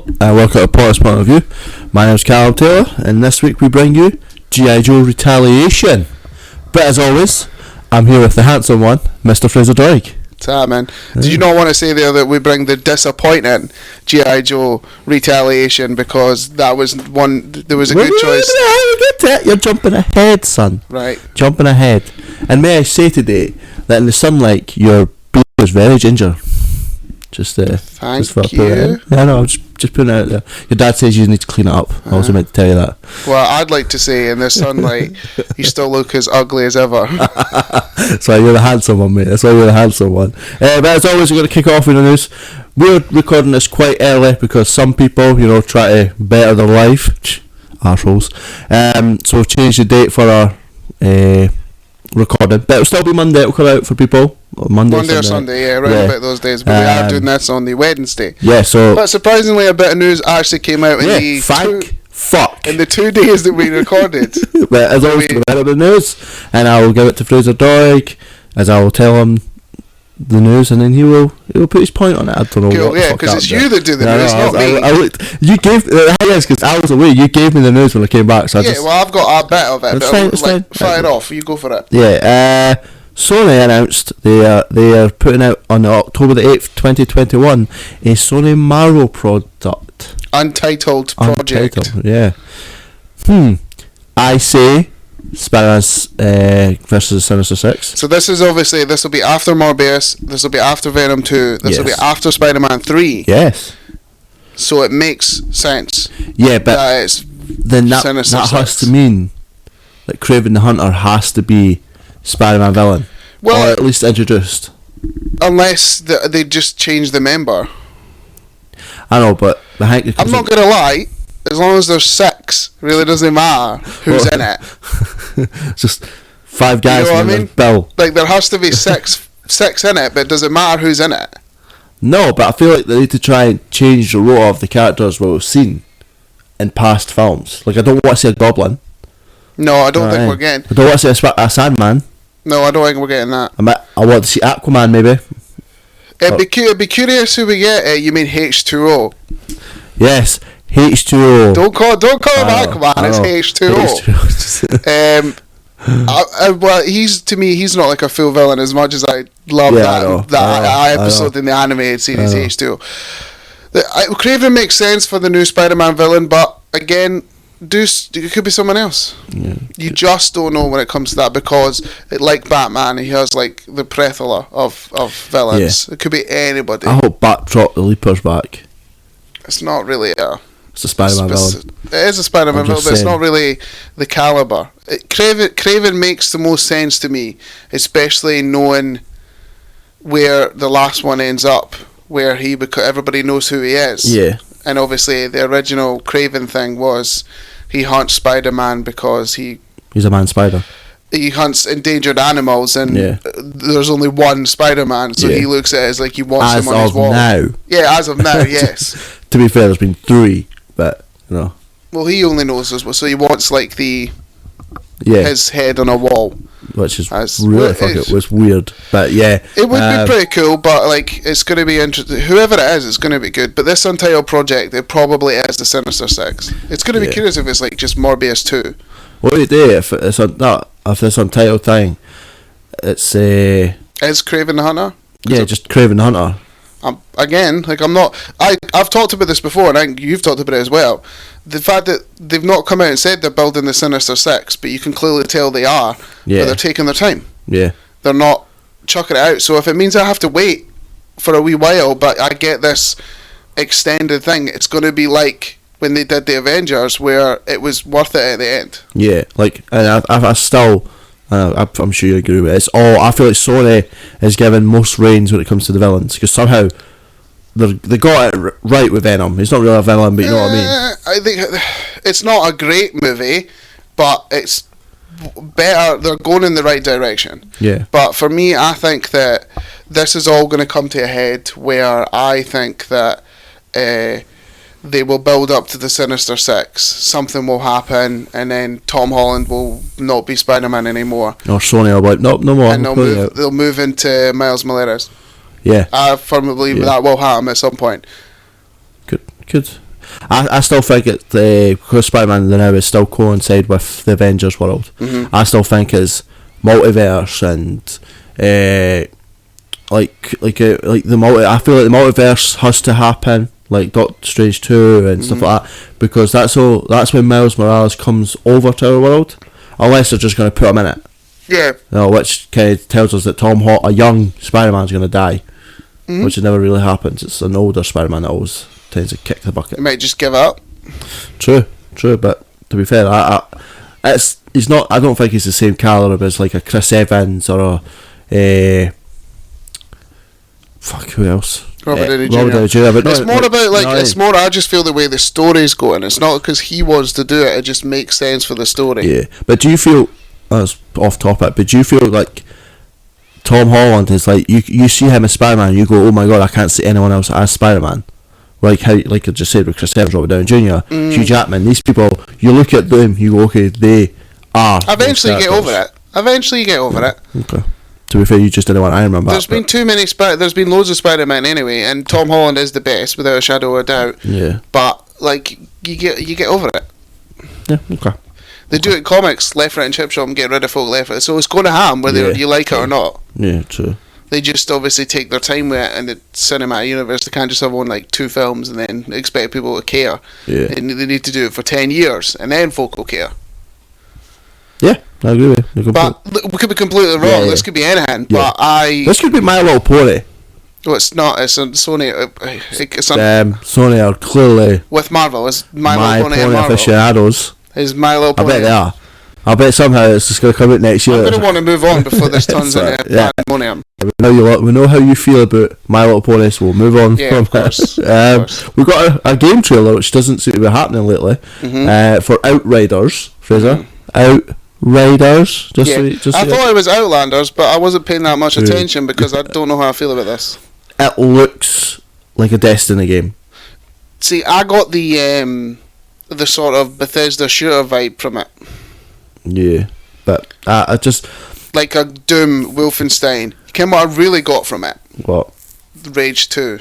Welcome to Potter's Point of View. My name is Callum Taylor, and this week we bring you G.I. Joe Retaliation. But as always, I'm here with the handsome one, Mr. Fraser Doig. What's that, man? Did you not want to say there that we bring the disappointing G.I. Joe Retaliation because that was one, there was a good choice. You're jumping ahead, son. Right. Jumping ahead. And may I say today that in the sunlight, your beard was very ginger. Thank for you. Yeah, no, I'm just putting it out there. Your dad says you need to clean it up. I also meant to tell you that. Well, I'd like to say in the sunlight, you still look as ugly as ever. So you're the handsome one, mate. That's why you're the handsome one. But as always, we're going to kick off with the news. We're recording this quite early because some people, try to better their life. Arseholes. So we've changed the date for our recording, but it'll still be Monday. It'll come out for people. Monday or Sunday, around about those days. But we are doing this on the Wednesday. Yeah, so. But surprisingly, a bit of news actually came out in the 2 days that we recorded. But as always, we'll get the news, and I will give it to Fraser Doig, as I will tell him the news, and then he will put his point on it. I don't know. Cool, yeah, because it's you that do the news, not me. You gave because I was away. You gave me the news when I came back. So I've got a bit of it. It's fine. Fire it off. You go for it. Yeah. Sony announced they are putting out on October the 8th, 2021, a Sony Marvel product. Untitled project. Yeah. I say Spider-Man versus Sinister Six. So this will be after Morbius. This will be after Venom 2. This will be after Spider-Man 3. Yes. So it makes sense. Yeah, but then that has to mean that Kraven the Hunter has to be Spider-Man villain, or at least introduced. Unless they just change the member. I know, but I'm not gonna lie. As long as there's 6, it really doesn't matter who's in it. Just 5 guys. You know what I mean? Bill. Like there has to be six in it, but it doesn't matter who's in it. No, but I feel like they need to try and change the role of the characters we've seen in past films. Like I don't want to see a Goblin. No, I don't think we're getting. I don't want to see a Sandman. No, I don't think we're getting that. I want to see Aquaman, maybe. It'd be curious who we get. You mean H2O? Yes, H2O. Don't call him Aquaman. It's H2O. Well, he's not like a full villain as much as I love that episode in the animated series. H2O. Kraven makes sense for the new Spider-Man villain, but again. It could be someone else. Yeah. You just don't know when it comes to that because, like Batman, he has like the plethora of villains. Yeah. It could be anybody. I hope Batroc the Leaper's back. It's not really it's a Spider-Man villain. It is a Spider-Man villain, but it's not really the caliber. Kraven makes the most sense to me, especially knowing where the last one ends up, where everybody knows who he is. Yeah. And obviously, the original Kraven thing was he hunts Spider-Man because he's a man spider. He hunts endangered animals, and there's only one Spider-Man, so he looks at it as like he wants him on his wall. As of now, yes. To be fair, there's been 3, but Well, he only knows this, so he wants like his head on a wall. Which is really it was weird, but it would be pretty cool. But like, it's going to be interesting. Whoever it is, it's going to be good. But this Untitled project, it probably is the Sinister Six. It's going to be curious if it's like just Morbius 2. What do you do if it's this Untitled thing? It's is Kraven the Hunter? Just Kraven the Hunter. Again, like I've talked about this before, and I think you've talked about it as well. The fact that they've not come out and said they're building the Sinister Six, but you can clearly tell they are. Yeah. But they're taking their time. Yeah. They're not chucking it out. So if it means I have to wait for a wee while, but I get this extended thing, it's going to be like when they did the Avengers, where it was worth it at the end. Yeah, like, and I still. I'm sure you agree with it. It's all. I feel like Sony is given most reins when it comes to the villains because somehow they got it right with Venom. He's not really a villain, but you know what I mean. I think it's not a great movie, but it's better. They're going in the right direction. Yeah. But for me, I think that this is all going to come to a head where I think that they will build up to the Sinister Six. Something will happen, and then Tom Holland will not be Spider-Man anymore. Or Sony will be like, no more. And they'll move into Miles Morales. Yeah. I firmly believe that will happen at some point. Good. I still think it because Spider-Man now is still coincide with the Avengers world. Mm-hmm. I still think it's multiverse and like the multi. I feel like the multiverse has to happen, like Doctor Strange 2 and stuff like that, because that's when Miles Morales comes over to our world, unless they're just going to put him in it. Yeah. Which kind of tells us that a young Spider-Man's going to die, which never really happens. It's an older Spider-Man that always tends to kick the bucket. He might just give up. True, but to be fair, he's not. I don't think he's the same caliber as like a Chris Evans or a who else? Robert Downey Jr. But it's more about it's more. I just feel the way the story's going. It's not because he wants to do it. It just makes sense for the story. Yeah, but do you feel? That's off topic. But do you feel like Tom Holland is like you see him as Spider-Man, and you go, oh my god, I can't see anyone else as Spider-Man. Like I just said with Chris Evans, Robert Downey Jr., Hugh Jackman. These people, you look at them, you go, okay, they are. Eventually, you get over it. Okay. To be fair, you just didn't want Iron Man back. There's been too many. There's been loads of Spider-Man anyway, and Tom Holland is the best without a shadow of a doubt. Yeah. But like you get over it. Yeah. Okay. They do it comics, left, right, and chip shop, and get rid of folk left, right. So it's going to happen whether you like it or not. Yeah, true. They just obviously take their time with it in the cinematic universe. They can't just have on like 2 films and then expect people to care. Yeah. And they need to do it for 10 years, and then folk will care. Yeah, I agree with you. But we could be completely wrong. Yeah. This could be anything. Yeah. But this could be My Little Pony. Well, it's not. It's on Sony. Sony are clearly with Marvel. It's My Little Pony and Marvel. Aficionados. Is My Little Pony. I bet they are. I bet somehow it's just going to come out next year. I'm going to want to move on before there's tons of pandemonium. We know how you feel about My Little Pony, so we'll move on from that. We've got a game trailer which doesn't seem to be happening lately for Outriders, Fraser. Outriders? I thought it was Outlanders, but I wasn't paying that much attention because I don't know how I feel about this. It looks like a Destiny game. See, I got the sort of Bethesda shooter vibe from it. Yeah, but I just... Like a Doom Wolfenstein. You know what I really got from it? What? Rage 2.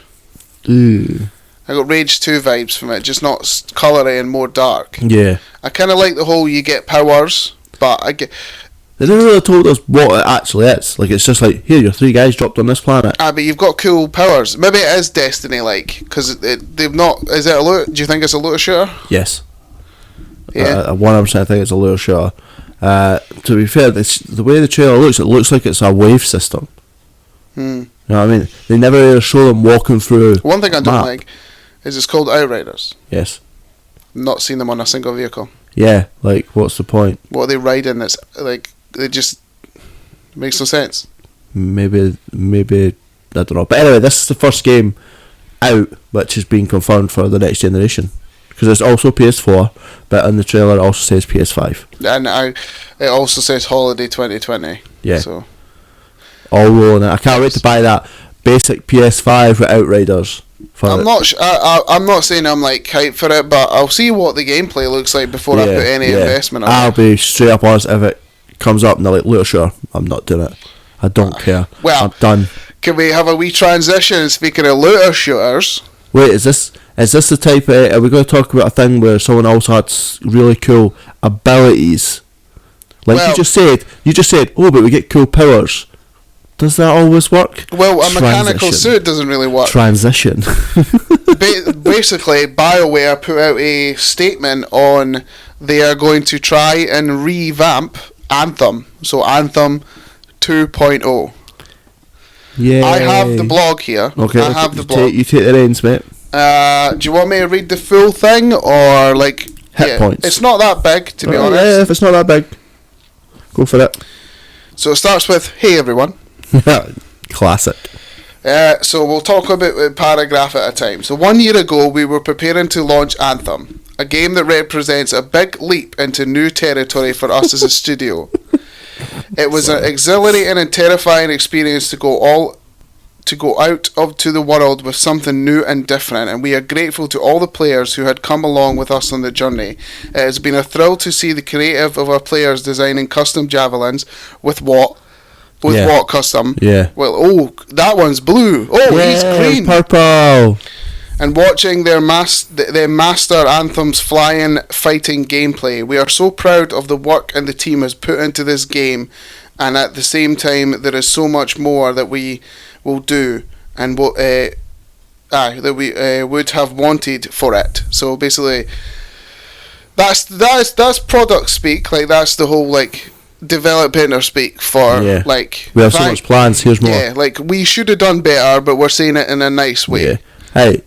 Ooh. I got Rage 2 vibes from it, just not coloury and more dark. Yeah. I kind of like the whole you get powers, but I get... They never really told us what it actually is. Like, it's just like, here, you're 3 guys dropped on this planet. But you've got cool powers. Maybe it is Destiny-like, because they've not... Is it a loot? Do you think it's a looter shooter? Yes. Yeah. 100% think it's a looter shooter. To be fair, the way the trailer looks, it looks like it's a wave system. You know what I mean? They never really show them walking through. One thing I don't like is it's called Outriders. Yes. Not seen them on a single vehicle. Yeah, like, what's the point? What are they riding? It's like, it just makes no sense. Maybe, I don't know. But anyway, this is the first game out which has been confirmed for the next generation. Because it's also PS4, but in the trailer it also says PS5. And it also says Holiday 2020. Yeah. So. All rolling it. I can't wait to buy that basic PS5 with Outriders. I'm not saying I'm like hyped for it, but I'll see what the gameplay looks like before I put any investment on it. I'll be straight up honest, if it comes up and they're like, look, sure, I'm not doing it. I don't care. Well, I'm done. Can we have a wee transition? Speaking of looter shooters. Wait, is this the type of... Are we going to talk about a thing where someone else had really cool abilities? Like you just said, oh, but we get cool powers. Does that always work? Well, a mechanical suit doesn't really work. Transition. Basically, BioWare put out a statement on they are going to try and revamp Anthem. So Anthem 2.0. Yeah. I have the blog here. Okay. I have the blog. You take the reins, mate. Do you want me to read the full thing or like hit points? It's not that big, to be honest. Yeah, if it's not that big, go for it. So it starts with, "Hey everyone." Classic. So we'll talk about a paragraph at a time. So 1 year ago, we were preparing to launch Anthem, a game that represents a big leap into new territory for us as a studio. It was an exhilarating and terrifying experience to go out to the world with something new and different, and we are grateful to all the players who had come along with us on the journey. It has been a thrill to see the creative of our players designing custom javelins with what custom? Yeah. Well, that one's blue. Oh, he's green. Purple. and watching their master Anthem's flying fighting gameplay. We are so proud of the work and the team has put into this game, and at the same time there is so much more that we will do and that we would have wanted for it. So basically that's product speak, like that's the whole like developer speak for like we have so much plans, here's more. Yeah, like we should have done better, but we're saying it in a nice way. Yeah. Hey,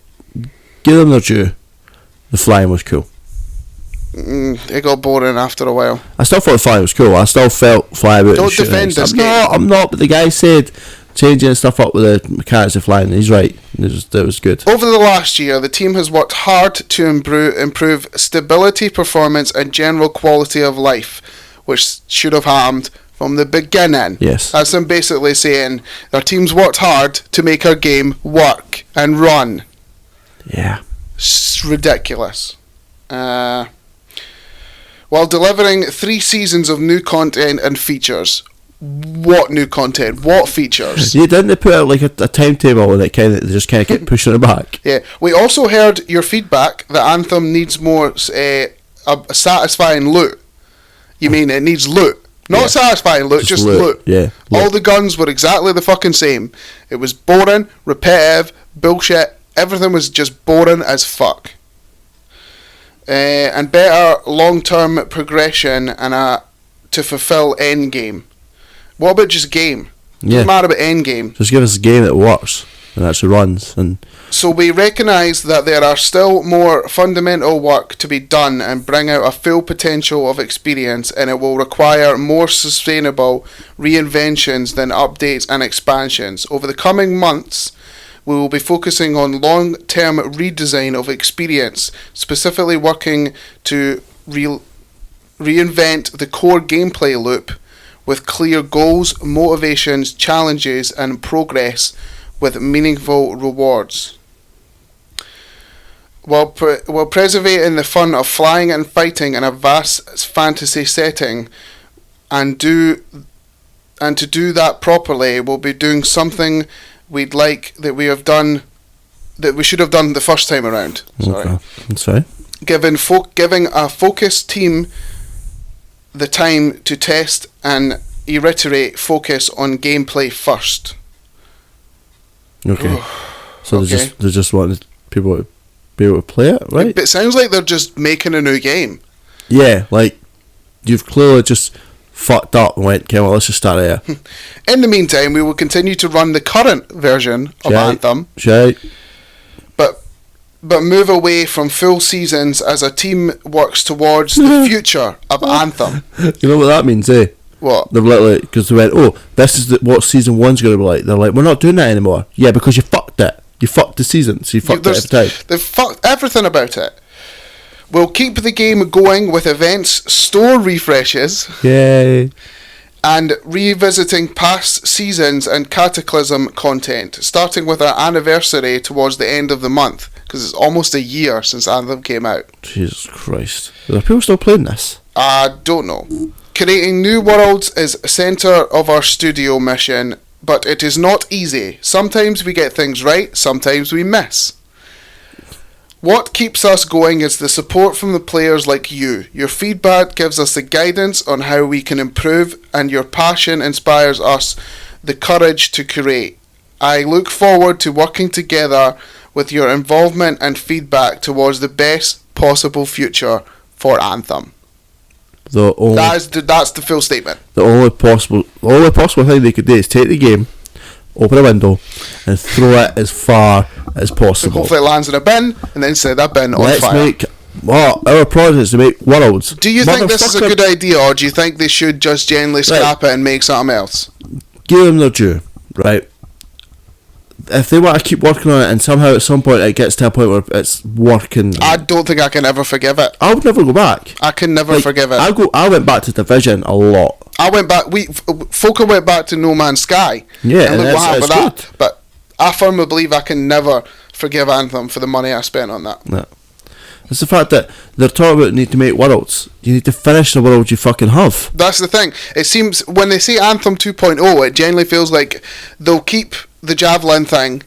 give them their due. The flying was cool. It got boring after a while. I still thought the flying was cool. I still felt fly about. Don't defend this game. I'm not. But the guy said changing stuff up with the mechanics of flying. He's right. It was good. Over the last year, the team has worked hard to improve stability, performance, and general quality of life, which should have happened from the beginning. Yes. That's them basically saying our team's worked hard to make our game work and run. Yeah. It's ridiculous. While delivering 3 seasons of new content and features. What new content? What features? Yeah, didn't they put out like a timetable and they just kind of kept pushing it back? Yeah. We also heard your feedback that Anthem needs more a satisfying loot. You mean it needs loot? Not satisfying loot, just loot. Yeah. All the guns were exactly the fucking same. It was boring, repetitive, bullshit. Everything was just boring as fuck. And better long-term progression and to fulfill endgame. What about just game? Doesn't matter about endgame. Just give us a game that works and actually runs. And so we recognise that there are still more fundamental work to be done and bring out a full potential of experience, and it will require more sustainable reinventions than updates and expansions. Over the coming months, we will be focusing on long-term redesign of experience, specifically working to reinvent the core gameplay loop with clear goals, motivations, challenges, and progress with meaningful rewards. While preserving the fun of flying and fighting in a vast fantasy setting, and to do that properly, we'll be doing something we'd like that we should have done the first time around. Okay. Sorry. Giving a focused team the time to test and iterate, focus on gameplay first. Okay. So they just wanted people to be able to play it, right? It sounds like they're just making a new game. Yeah, like you've clearly just fucked up and went, okay, well, let's just start here. In the meantime, we will continue to run the current version of Anthem. But move away from full seasons as a team works towards the future of Anthem. You know what that means, eh? What? They're literally, because they went, this is what season 1's going to be like. They're like, we're not doing that anymore. Yeah, because you fucked it. You fucked the season, so you fucked it every time. They've fucked everything about it. We'll keep the game going with events, store refreshes. Yay. And revisiting past seasons and Cataclysm content, starting with our anniversary towards the end of the month, because it's almost a year since Anthem came out. Jesus Christ. Are there people still playing this? I don't know. Creating new worlds is centre of our studio mission, but it is not easy. Sometimes we get things right, sometimes we miss. What keeps us going is the support from the players like you. Your feedback gives us the guidance on how we can improve, and your passion inspires us the courage to create. I look forward to working together with your involvement and feedback towards the best possible future for Anthem. That's the full statement. The only possible thing they could do is take the game, open a window, and throw it as far as possible. Hopefully it lands in a bin, and then set that bin on fire. Our project is to make worlds. Do you think this is a good idea, or do you think they should just gently scrap it and make something else? Give them their due, right? If they want to keep working on it and somehow at some point it gets to a point where it's working, I don't think I can ever forgive it. I would never go back. I can never forgive it. I went back to Division a lot. I went back. Folka went back to No Man's Sky. Yeah, and look what happened with that. But I firmly believe I can never forgive Anthem for the money I spent on that. No. It's the fact that they're talking about need to make worlds. You need to finish the world you fucking have. That's the thing. It seems when they say Anthem 2.0, it generally feels like they'll keep the Javelin thing,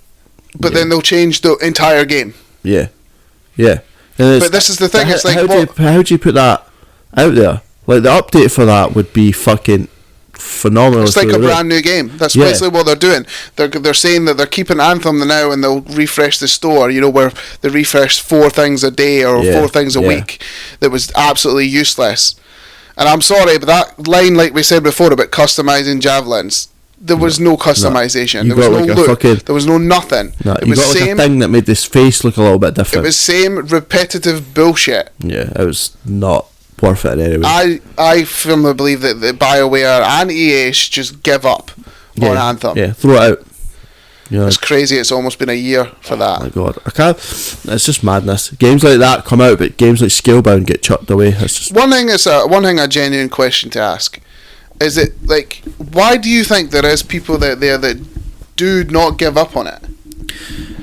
but then they'll change the entire game. Yeah. But this is the thing. It's like, how do you put that out there? Like, the update for that would be fucking phenomenal. It's like a brand new game. That's basically what they're doing. They're saying that they're keeping Anthem now, and they'll refresh the store. You know, where they refresh 4 things a day or 4 things a week. That was absolutely useless. And I'm sorry, but that line, like we said before, about customizing javelins, there was no customization. There was no look. There was no nothing. It was like a thing that made this face look a little bit different. It was same repetitive bullshit. Yeah, it was not worth it anyway. I firmly believe that BioWare and EA should just give up on Anthem. Yeah, throw it out. You know, it's crazy. It's almost been a year for that. Oh my god, I can't. It's just madness. Games like that come out, but games like Scalebound get chucked away. It's just one thing. A genuine question to ask. Is it like, why do you think there is people out there that do not give up on it?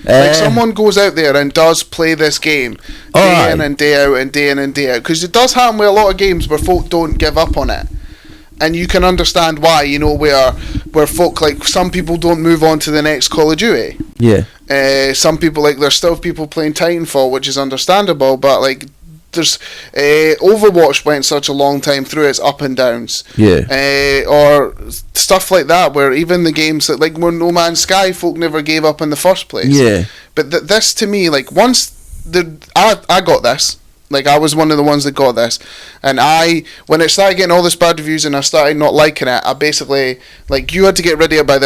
Like, someone goes out there and does play this game day in and day out and day in and day out, because it does happen with a lot of games where folk don't give up on it, and you can understand why. You know, where folk, like, some people don't move on to the next Call of Duty. Yeah. Some people, like, there's still people playing Titanfall, which is understandable, but like, there's Overwatch went such a long time through its up and downs, or stuff like that, where even the games that, like, where No Man's Sky, folk never gave up in the first place. But this, to me, like, once I got this, like, I was one of the ones that got this, and when it started getting all this bad reviews and I started not liking it, I basically, like, you had to get rid of it by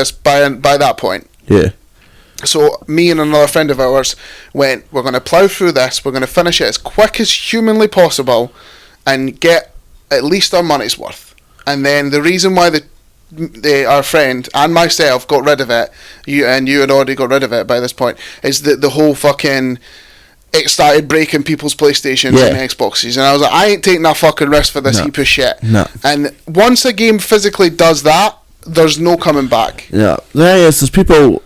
that point. So me and another friend of ours went, we're going to plough through this, we're going to finish it as quick as humanly possible and get at least our money's worth. And then the reason why our friend and myself got rid of it, you had already got rid of it by this point, is that the whole fucking, it started breaking people's PlayStations and Xboxes, and I was like, I ain't taking that fucking risk for this heap of shit. And once a game physically does that, there's no coming back. There's people...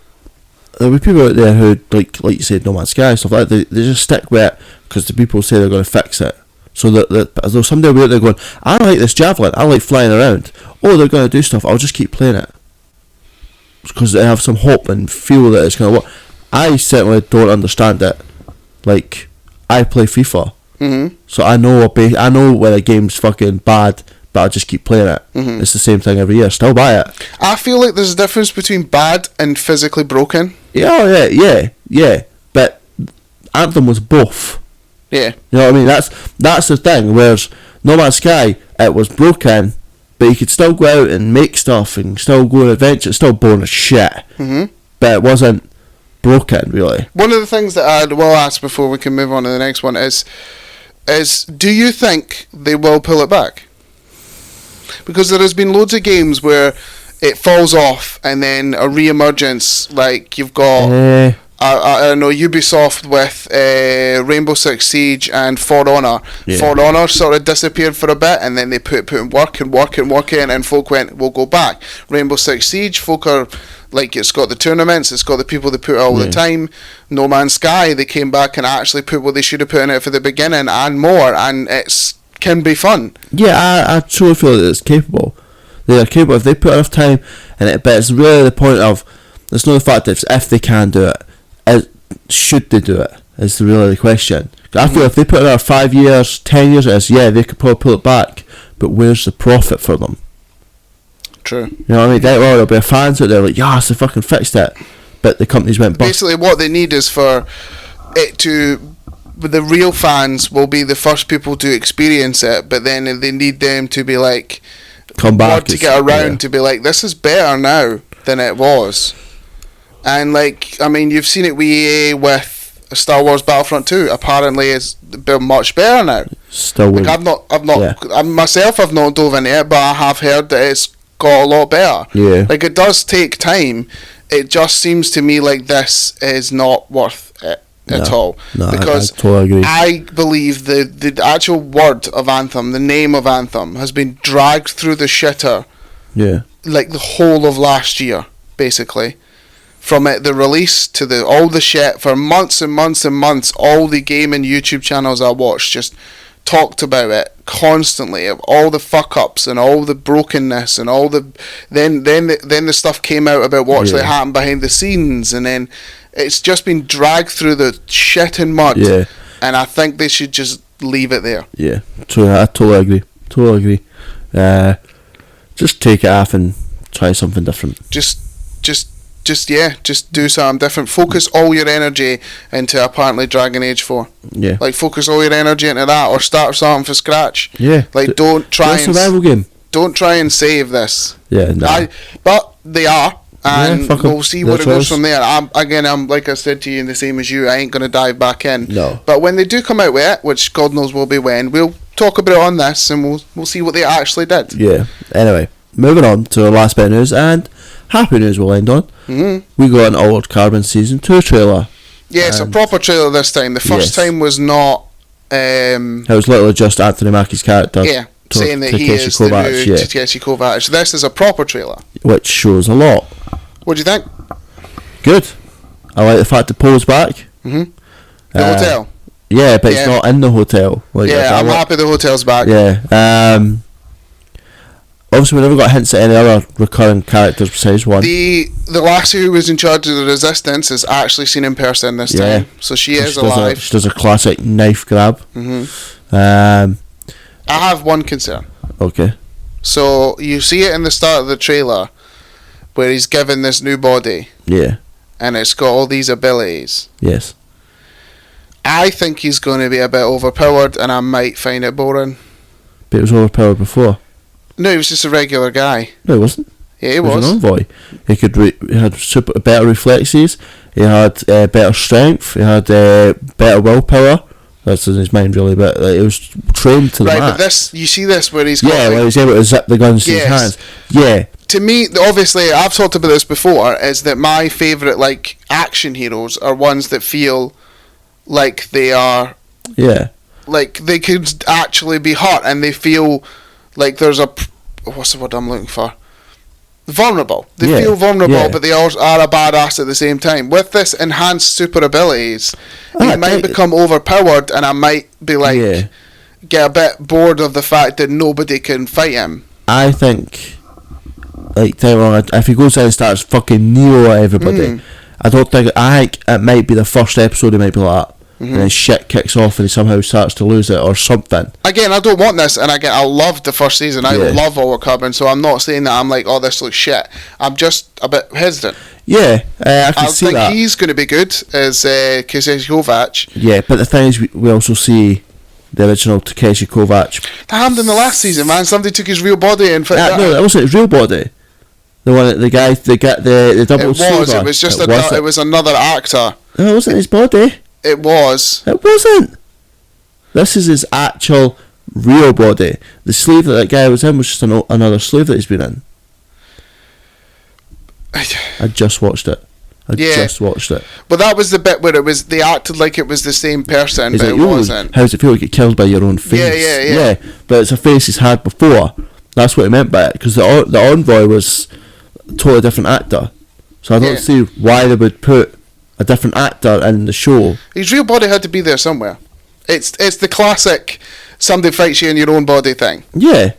There'll be people out there who, like you said, No Man's Sky and stuff like that, they just stick with it because the people say they're going to fix it. So that as though somebody will be out there going, I don't like this javelin, I like flying around. Oh, they're going to do stuff, I'll just keep playing it. Because they have some hope and feel that it's going to work. I certainly don't understand it. Like, I play FIFA. So I know when a game's fucking bad, but I'll just keep playing it. It's the same thing every year. Still buy it. I feel like there's a difference between bad and physically broken. Yeah. But Anthem was both. Yeah. You know what I mean? That's the thing. Whereas No Man's Sky, it was broken, but you could still go out and make stuff and still go on adventures. It's still boring as shit. But it wasn't broken, really. One of the things that I will ask before we can move on to the next one is do you think they will pull it back? Because there has been loads of games where it falls off and then a re-emergence, like you've got I know Ubisoft with Rainbow Six Siege and For Honor. For Honor sort of disappeared for a bit, and then they put in work in, and folk went, we'll go back. Rainbow Six Siege, folk are like, it's got the tournaments, it's got the people that put it all the time. No Man's Sky, they came back and actually put what they should have put in it for the beginning and more, and it's can be fun. Yeah, I truly feel that it's capable. They are capable if they put enough time in it, but it's really the point of, it's not the fact that if they can do it, should they do it, is really the question. I feel if they put another 5 years, 10 years, they could probably pull it back, but where's the profit for them? True. You know what I mean? There'll be fans out there like, yes, they fucking fixed it, but the companies went bust. Basically what they need is for it to, the real fans will be the first people to experience it, but then they need them to be like, come back to get around to be like, this is better now than it was. And like, I mean, you've seen it with EA with Star Wars Battlefront 2. Apparently, it's much better now. Still, like, I've not myself. I've not dove into it, but I have heard that it's got a lot better. Yeah, like it does take time. It just seems to me like this is not worth it at all. No, because I totally agree. I believe the actual word of Anthem, the name of Anthem, has been dragged through the shitter. Yeah, like the whole of last year, basically. From the release to all the shit for months and months and months, all the gaming YouTube channels I watched just talked about it constantly, of all the fuck ups and all the brokenness and all the then the stuff came out about what actually happened behind the scenes, and then it's just been dragged through the shit and mud. Yeah. And I think they should just leave it there. Yeah, so I totally agree. Just take it off and try something different. Just do something different. Focus all your energy into apparently Dragon Age 4. Yeah. Like, focus all your energy into that, or start something from scratch. Yeah. Like, don't try and... survival game. Don't try and save this. Yeah, no. But they are, and we'll see where it goes from there. I'm like I said to you, and the same as you, I ain't going to dive back in. No. But when they do come out with it, which God knows will be when, we'll talk about it on this, and we'll see what they actually did. Yeah. Anyway, moving on to our last bit of news, and happy news we'll end on. Mm-hmm. We got an Altered Carbon Season 2 trailer. Yeah, it's a proper trailer this time. The first time was not... it was literally just Anthony Mackie's character. Yeah, saying that he is the new Takeshi Kovacs. This is a proper trailer. Which shows a lot. What do you think? Good. I like the fact it pulls back. Mm-hmm. The hotel? Yeah, but it's not in the hotel. Like, I'm happy the hotel's back. Yeah. Obviously, we never got hints at any other recurring characters besides one. The lassie who was in charge of the Resistance is actually seen in person this time, so she is alive. She does a classic knife grab. Mm-hmm. I have one concern. Okay. So you see it in the start of the trailer, where he's given this new body. Yeah. And it's got all these abilities. Yes. I think he's going to be a bit overpowered, and I might find it boring. But he was overpowered before. No, he was just a regular guy. No, he wasn't. Yeah, he was. He was an envoy. He had better reflexes. He had better strength. He had better willpower. That's in his mind, really. But he was trained to the max. Right, but this, you see this where he's got... Yeah, where he's able to zip the guns to his hands. Yeah. To me, obviously, I've talked about this before, is that my favourite, like, action heroes are ones that feel like they are... Yeah. Like, they could actually be hurt, and they feel... Like there's a... What's the word I'm looking for? Vulnerable. They feel vulnerable, but they all are a badass at the same time. With this enhanced super abilities, he might become overpowered, and I might be like... Get a bit bored of the fact that nobody can fight him. I think... Like, if he goes in and starts fucking Neo at everybody, I think it might be the first episode he might be like that. Mm-hmm. And then shit kicks off and he somehow starts to lose it or something. Again, I don't want this, and I loved the first season. I love Altered Carbon, so I'm not saying that I'm like, oh, this looks shit. I'm just a bit hesitant. Yeah, I can see that. I think he's going to be good as Takeshi Kovacs. Yeah, but the thing is, we also see the original Takeshi Kovacs. That happened in the last season, man. Somebody took his real body and... No, that wasn't his real body. The one that the double It was just it was another actor. No, it wasn't his body. It was. It wasn't. This is his actual real body. The sleeve that guy was in was just another sleeve that he's been in. I just watched it. Just watched it. But that was the bit where they acted like it was the same person, but it wasn't. How does it feel to get killed by your own face? Yeah, but it's a face he's had before. That's what he meant by it, because the envoy was a totally different actor. So I don't see why they would put a different actor in the show. His real body had to be there somewhere. It's the classic somebody fights you in your own body thing. Yeah.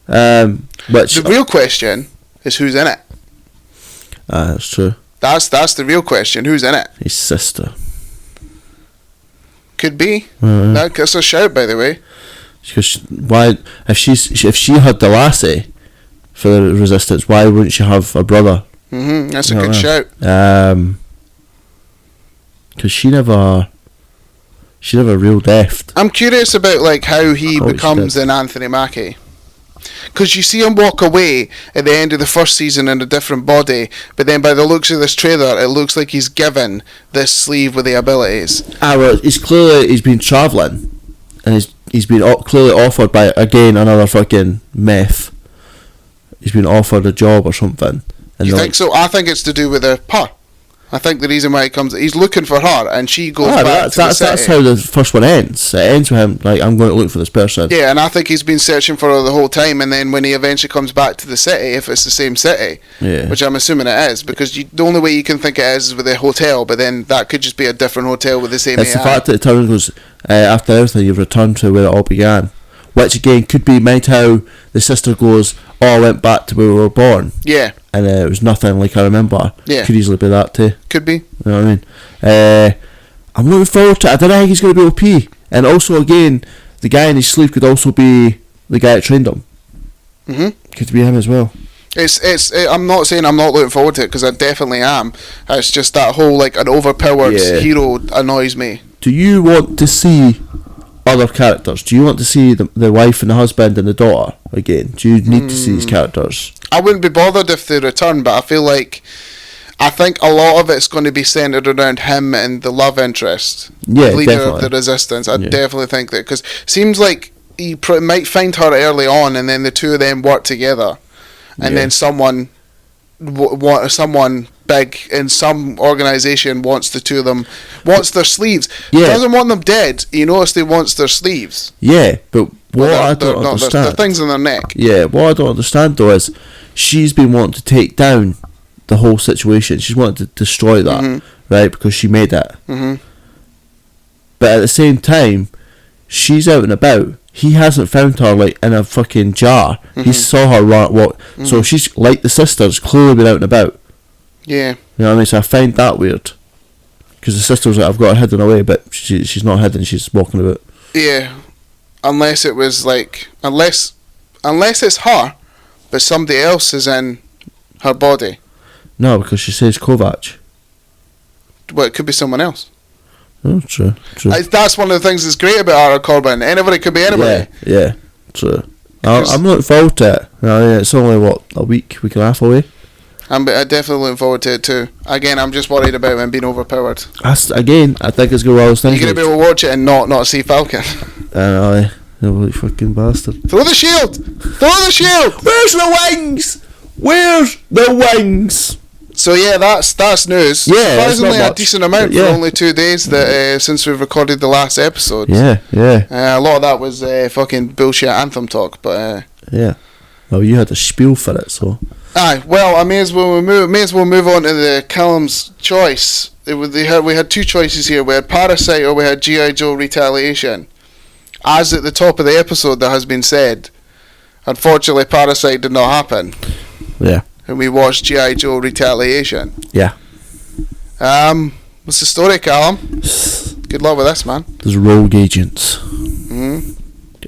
The real question is who's in it. That's true. That's the real question. Who's in it? His sister. Could be. That's a shout, by the way. Because why? If she had the lassie for the Resistance, why wouldn't she have a brother? That's a good shout. Because she never real deathed. I'm curious about like how he becomes an Anthony Mackie. Because you see him walk away at the end of the first season in a different body, but then by the looks of this trailer, it looks like he's given this sleeve with the abilities. Well, he's been travelling, and he's been clearly offered by again another fucking meth. He's been offered a job or something. You think so? I think it's to do with her. I think the reason why he comes, he's looking for her, and she goes back to the city. That's how the first one ends. It ends with him like, I'm going to look for this person. Yeah, and I think he's been searching for her the whole time, and then when he eventually comes back to the city, if it's the same city, which I'm assuming it is, because the only way you can think it is with a hotel, but then that could just be a different hotel with the same. It's the fact that it turns goes after everything, you've returned to where it all began, which again could be meant how the sister goes, I went back to where we were born. Yeah. And it was nothing like I remember. Yeah. Could easily be that too. Could be. You know what I mean? I'm looking forward to it. I don't think he's going to be OP. And also, again, the guy in his sleeve could also be the guy that trained him. Could be him as well. I'm not saying I'm not looking forward to it, because I definitely am. It's just that whole, like, an overpowered hero annoys me. Do you want to see other characters? Do you want to see the wife and the husband and the daughter again? Do you need to see these characters? I wouldn't be bothered if they return, but I think a lot of it's going to be centered around him and the love interest, the leader of the resistance. I definitely think that, because it seems like he might find her early on, and then the two of them work together, and then someone big in some organisation wants the two of them, wants their sleeves. He doesn't want them dead. You notice he wants their sleeves. Yeah, but what I don't understand... They're things in their neck. Yeah, what I don't understand though is she's been wanting to take down the whole situation. She's wanting to destroy that, right? Because she made it. But at the same time, she's out and about. He hasn't found her like in a fucking jar. He saw her walk. So she's like the sisters, clearly been out and about. Yeah. You know what I mean? So I find that weird. Because the sister's like, I've got her hidden away, but she's not hidden, she's walking about. Yeah. Unless it was like... Unless it's her, but somebody else is in her body. No, because she says Kovac. Well, it could be someone else. Oh, true. That's one of the things that's great about Ara Corbin. Anybody could be anybody. Yeah, true. I'm looking forward to it. It's only, a week and a half away. I'm definitely looking forward to it too. Again, I'm just worried about him being overpowered. I think it's going to be one of those things. You're going to be able to watch it and not see Falcon. I know, you fucking bastard. Throw the shield! Where's the wings? So yeah, that's news. Yeah, surprisingly a decent amount for only 2 days that since we've recorded the last episode. Yeah. A lot of that was fucking bullshit Anthem talk, but yeah. Well, you had a spiel for it, so. Aye, well, I may as well move on to the Callum's choice. We had two choices here. We had Parasite or we had G.I. Joe Retaliation. As at the top of the episode that has been said, unfortunately Parasite did not happen. Yeah. And we watched G.I. Joe Retaliation. Yeah. What's the story, Callum? Good luck with this, man. There's rogue agents.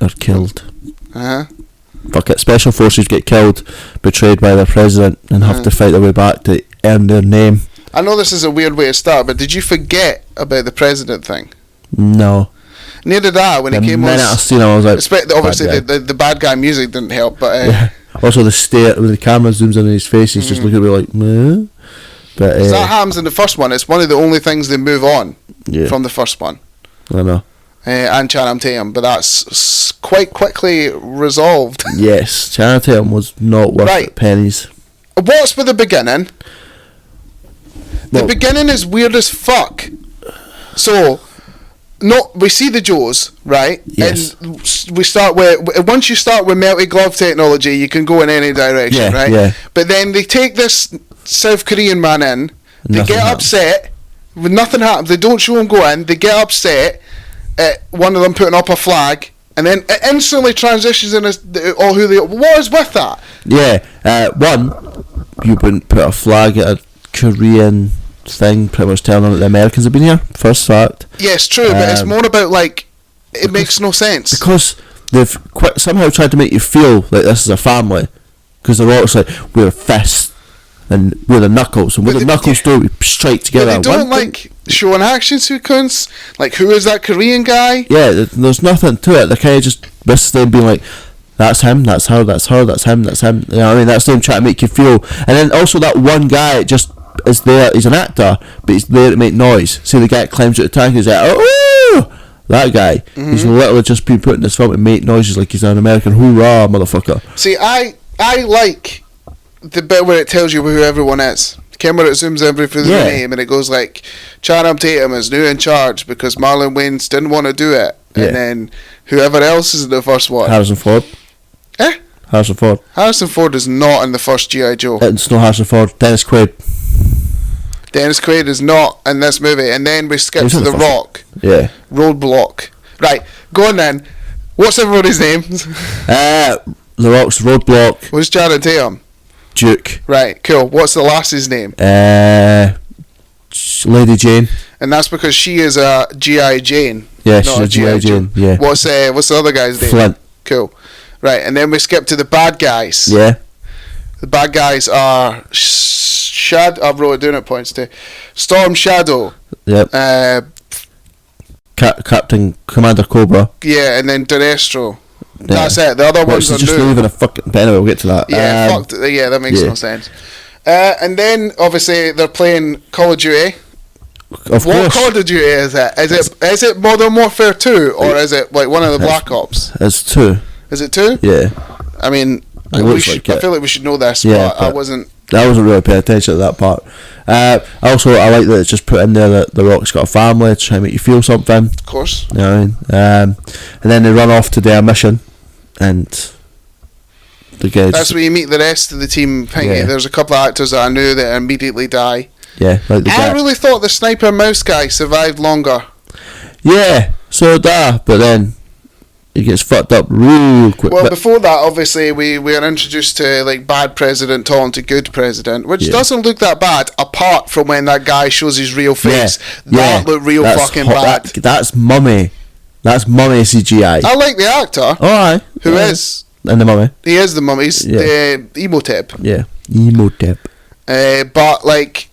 Are killed. Fuck it. Special forces get killed, betrayed by their president, and have to fight their way back to earn their name. I know this is a weird way to start, but did you forget about the president thing? No. Neither did I when he came on. The minute I seen him, I was like... Obviously, the bad guy music didn't help, but... Also, the stare when the camera zooms in his face, he's just looking at me like, meh. But that happens in the first one. It's one of the only things they move on from the first one. I know. And Channing Tatum, but that's quite quickly resolved. Yes, Channing Tatum was not worth pennies. What's with the beginning? The beginning is weird as fuck. So... we see the Joes, right? Yes. And once you start with melted glove technology, you can go in any direction, right? Yeah. But then they take this South Korean man in, they get upset, when nothing happens, they don't show him go in, they get upset at one of them putting up a flag, and then it instantly transitions in all who they are. What is with that? Yeah, one, you wouldn't put a flag at a Korean thing, pretty much telling them that the Americans have been here, first fact. Yes, true, but it's more about it makes no sense. Because they've somehow tried to make you feel like this is a family, because they're always like, we're fists, and we're the knuckles, and what the knuckles do, we strike together. But they don't show an action sequence, who is that Korean guy? Yeah, there's nothing to it. They're kind of just, this them being like, that's him, that's her, that's her, that's him, that's him. You know what I mean? That's them trying to make you feel. And then also that one guy just is there, he's an actor, but he's there to make noise. See the guy that climbs out the tank, he's like, oh, that guy. He's literally just been put in this film to make noises like he's an American hoorah motherfucker. See, I like the bit where it tells you who everyone is. Camera it zooms in through the name, and it goes like, Channing Tatum is new in charge because Marlon Wayans didn't want to do it. Yeah. And then whoever else is in the first one. Harrison Ford. Harrison Ford. Harrison Ford is not in the first G.I. Joe. It's not Harrison Ford. Dennis Quaid. Dennis Quaid is not in this movie. And then we skip to The Rock. Yeah. Roadblock. Right, go on then. What's everybody's names? The Rock's Roadblock. What's Channing Tatum? Duke. Right, cool. What's the lass's name? Lady Jane. And that's because she is a G.I. Jane. Yeah, she's a G.I. Jane. Yeah. What's the other guy's name? Flint. Cool. Right, and then we skip to the bad guys. Yeah. The bad guys are I wrote it down at points too. Storm Shadow. Yep. Captain Commander Cobra. Yeah, and then Destro. Yeah. That's it. The other ones are just new. leaving a fucking. But anyway, we'll get to that. Yeah, yeah, that makes no sense. And then obviously they're playing Call of Duty. Of what course. Call of Duty is it? Is it Modern Warfare 2 or is it like one of the Black Ops? It's 2. Is it 2? Yeah. I mean, I feel like we should know this, but I wasn't really paying attention to that part. Also, I like that it's just put in there that The Rock's got a family to try and make you feel something. Of course. You know what I mean? And then they run off to their mission, and the guys. That's where you meet the rest of the team. Yeah. There's a couple of actors that I knew that immediately die. Yeah, like the guy. I really thought the Sniper Mouse guy survived longer. Yeah, so but then he gets fucked up real quick. Well, before that, obviously, we are introduced to like bad president talking to good president, which doesn't look that bad, apart from when that guy shows his real face. That looked real fucking bad. That's Mummy. That's Mummy CGI. I like the actor. Alright. Who is? And the Mummy. He is the Mummy. He's the Emotep. Yeah. Emotep. But like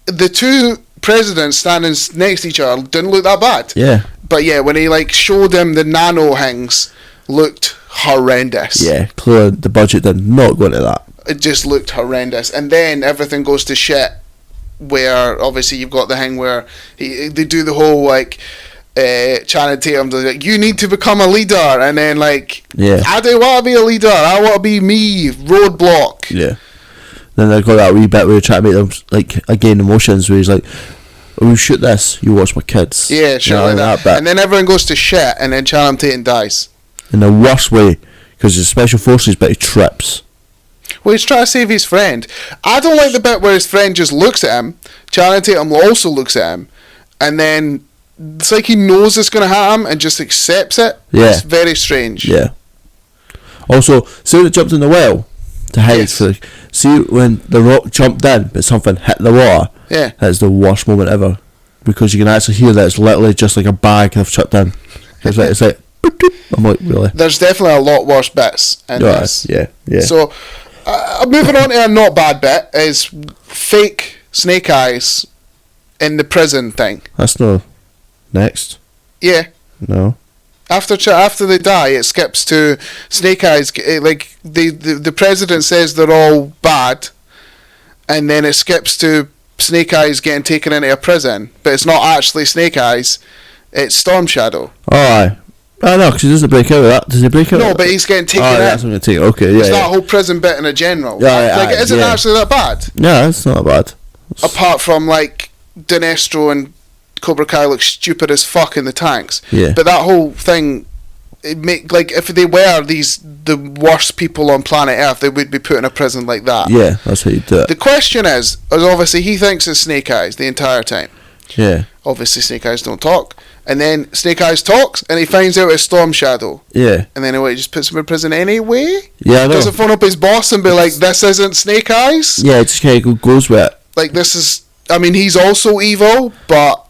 the two presidents standing next to each other didn't look that bad. Yeah. But yeah, when he like showed him the nano things, looked horrendous. Yeah, clearly the budget did not go into that. It just looked horrendous, and then everything goes to shit. Where obviously you've got the thing where they do the whole like Channing Tatum does like, you need to become a leader, and then like I don't want to be a leader, I want to be me. Roadblock. Yeah. Then they've got that wee bit where you try to make them like again emotions where he's like, oh, we shoot this, you watch my kids. Yeah, sure, like that bit. And then everyone goes to shit, and then Channing Tatum dies. In the worst way, because he's special forces, but he trips. Well, he's trying to save his friend. I don't like the bit where his friend just looks at him. Channing Tatum also looks at him, and then it's like he knows it's going to happen and just accepts it. Yeah. It's very strange. Yeah. Also, see when it jumped in the well to hide. Yes. See when The Rock jumped in, but something hit the water. Yeah. That's the worst moment ever, because you can actually hear that it's literally just like a bag they've chucked in. It's like I'm like, really? There's definitely a lot worse bits in this. Yeah. So, moving on to a not bad bit is fake Snake Eyes in the prison thing. That's no next. Yeah. No. After they die, it skips to Snake Eyes. Like the president says they're all bad, and then it skips to Snake Eyes getting taken into a prison, but it's not actually Snake Eyes. It's Storm Shadow. Oh, aye. I know, because he doesn't break out of that. Does he break out? No, but he's getting taken in. That's what I'm going to take. Okay, yeah. It's that whole prison bit in a general. Yeah, it isn't actually that bad. Yeah, it's not bad. Apart from like Destro and Cobra Kai look stupid as fuck in the tanks. Yeah. But that whole thing, it make like if they were the worst people on planet Earth, they would be put in a prison like that. Yeah, that's how you do it. The question is obviously he thinks it's Snake Eyes the entire time. Yeah. Obviously Snake Eyes don't talk. And then Snake Eyes talks, and he finds out it's Storm Shadow. Yeah. And then he just puts him in prison anyway? Yeah, I know. Doesn't phone up his boss and be like, this isn't Snake Eyes? Yeah, it just kind of goes with it. Like, this is... I mean, he's also evil, but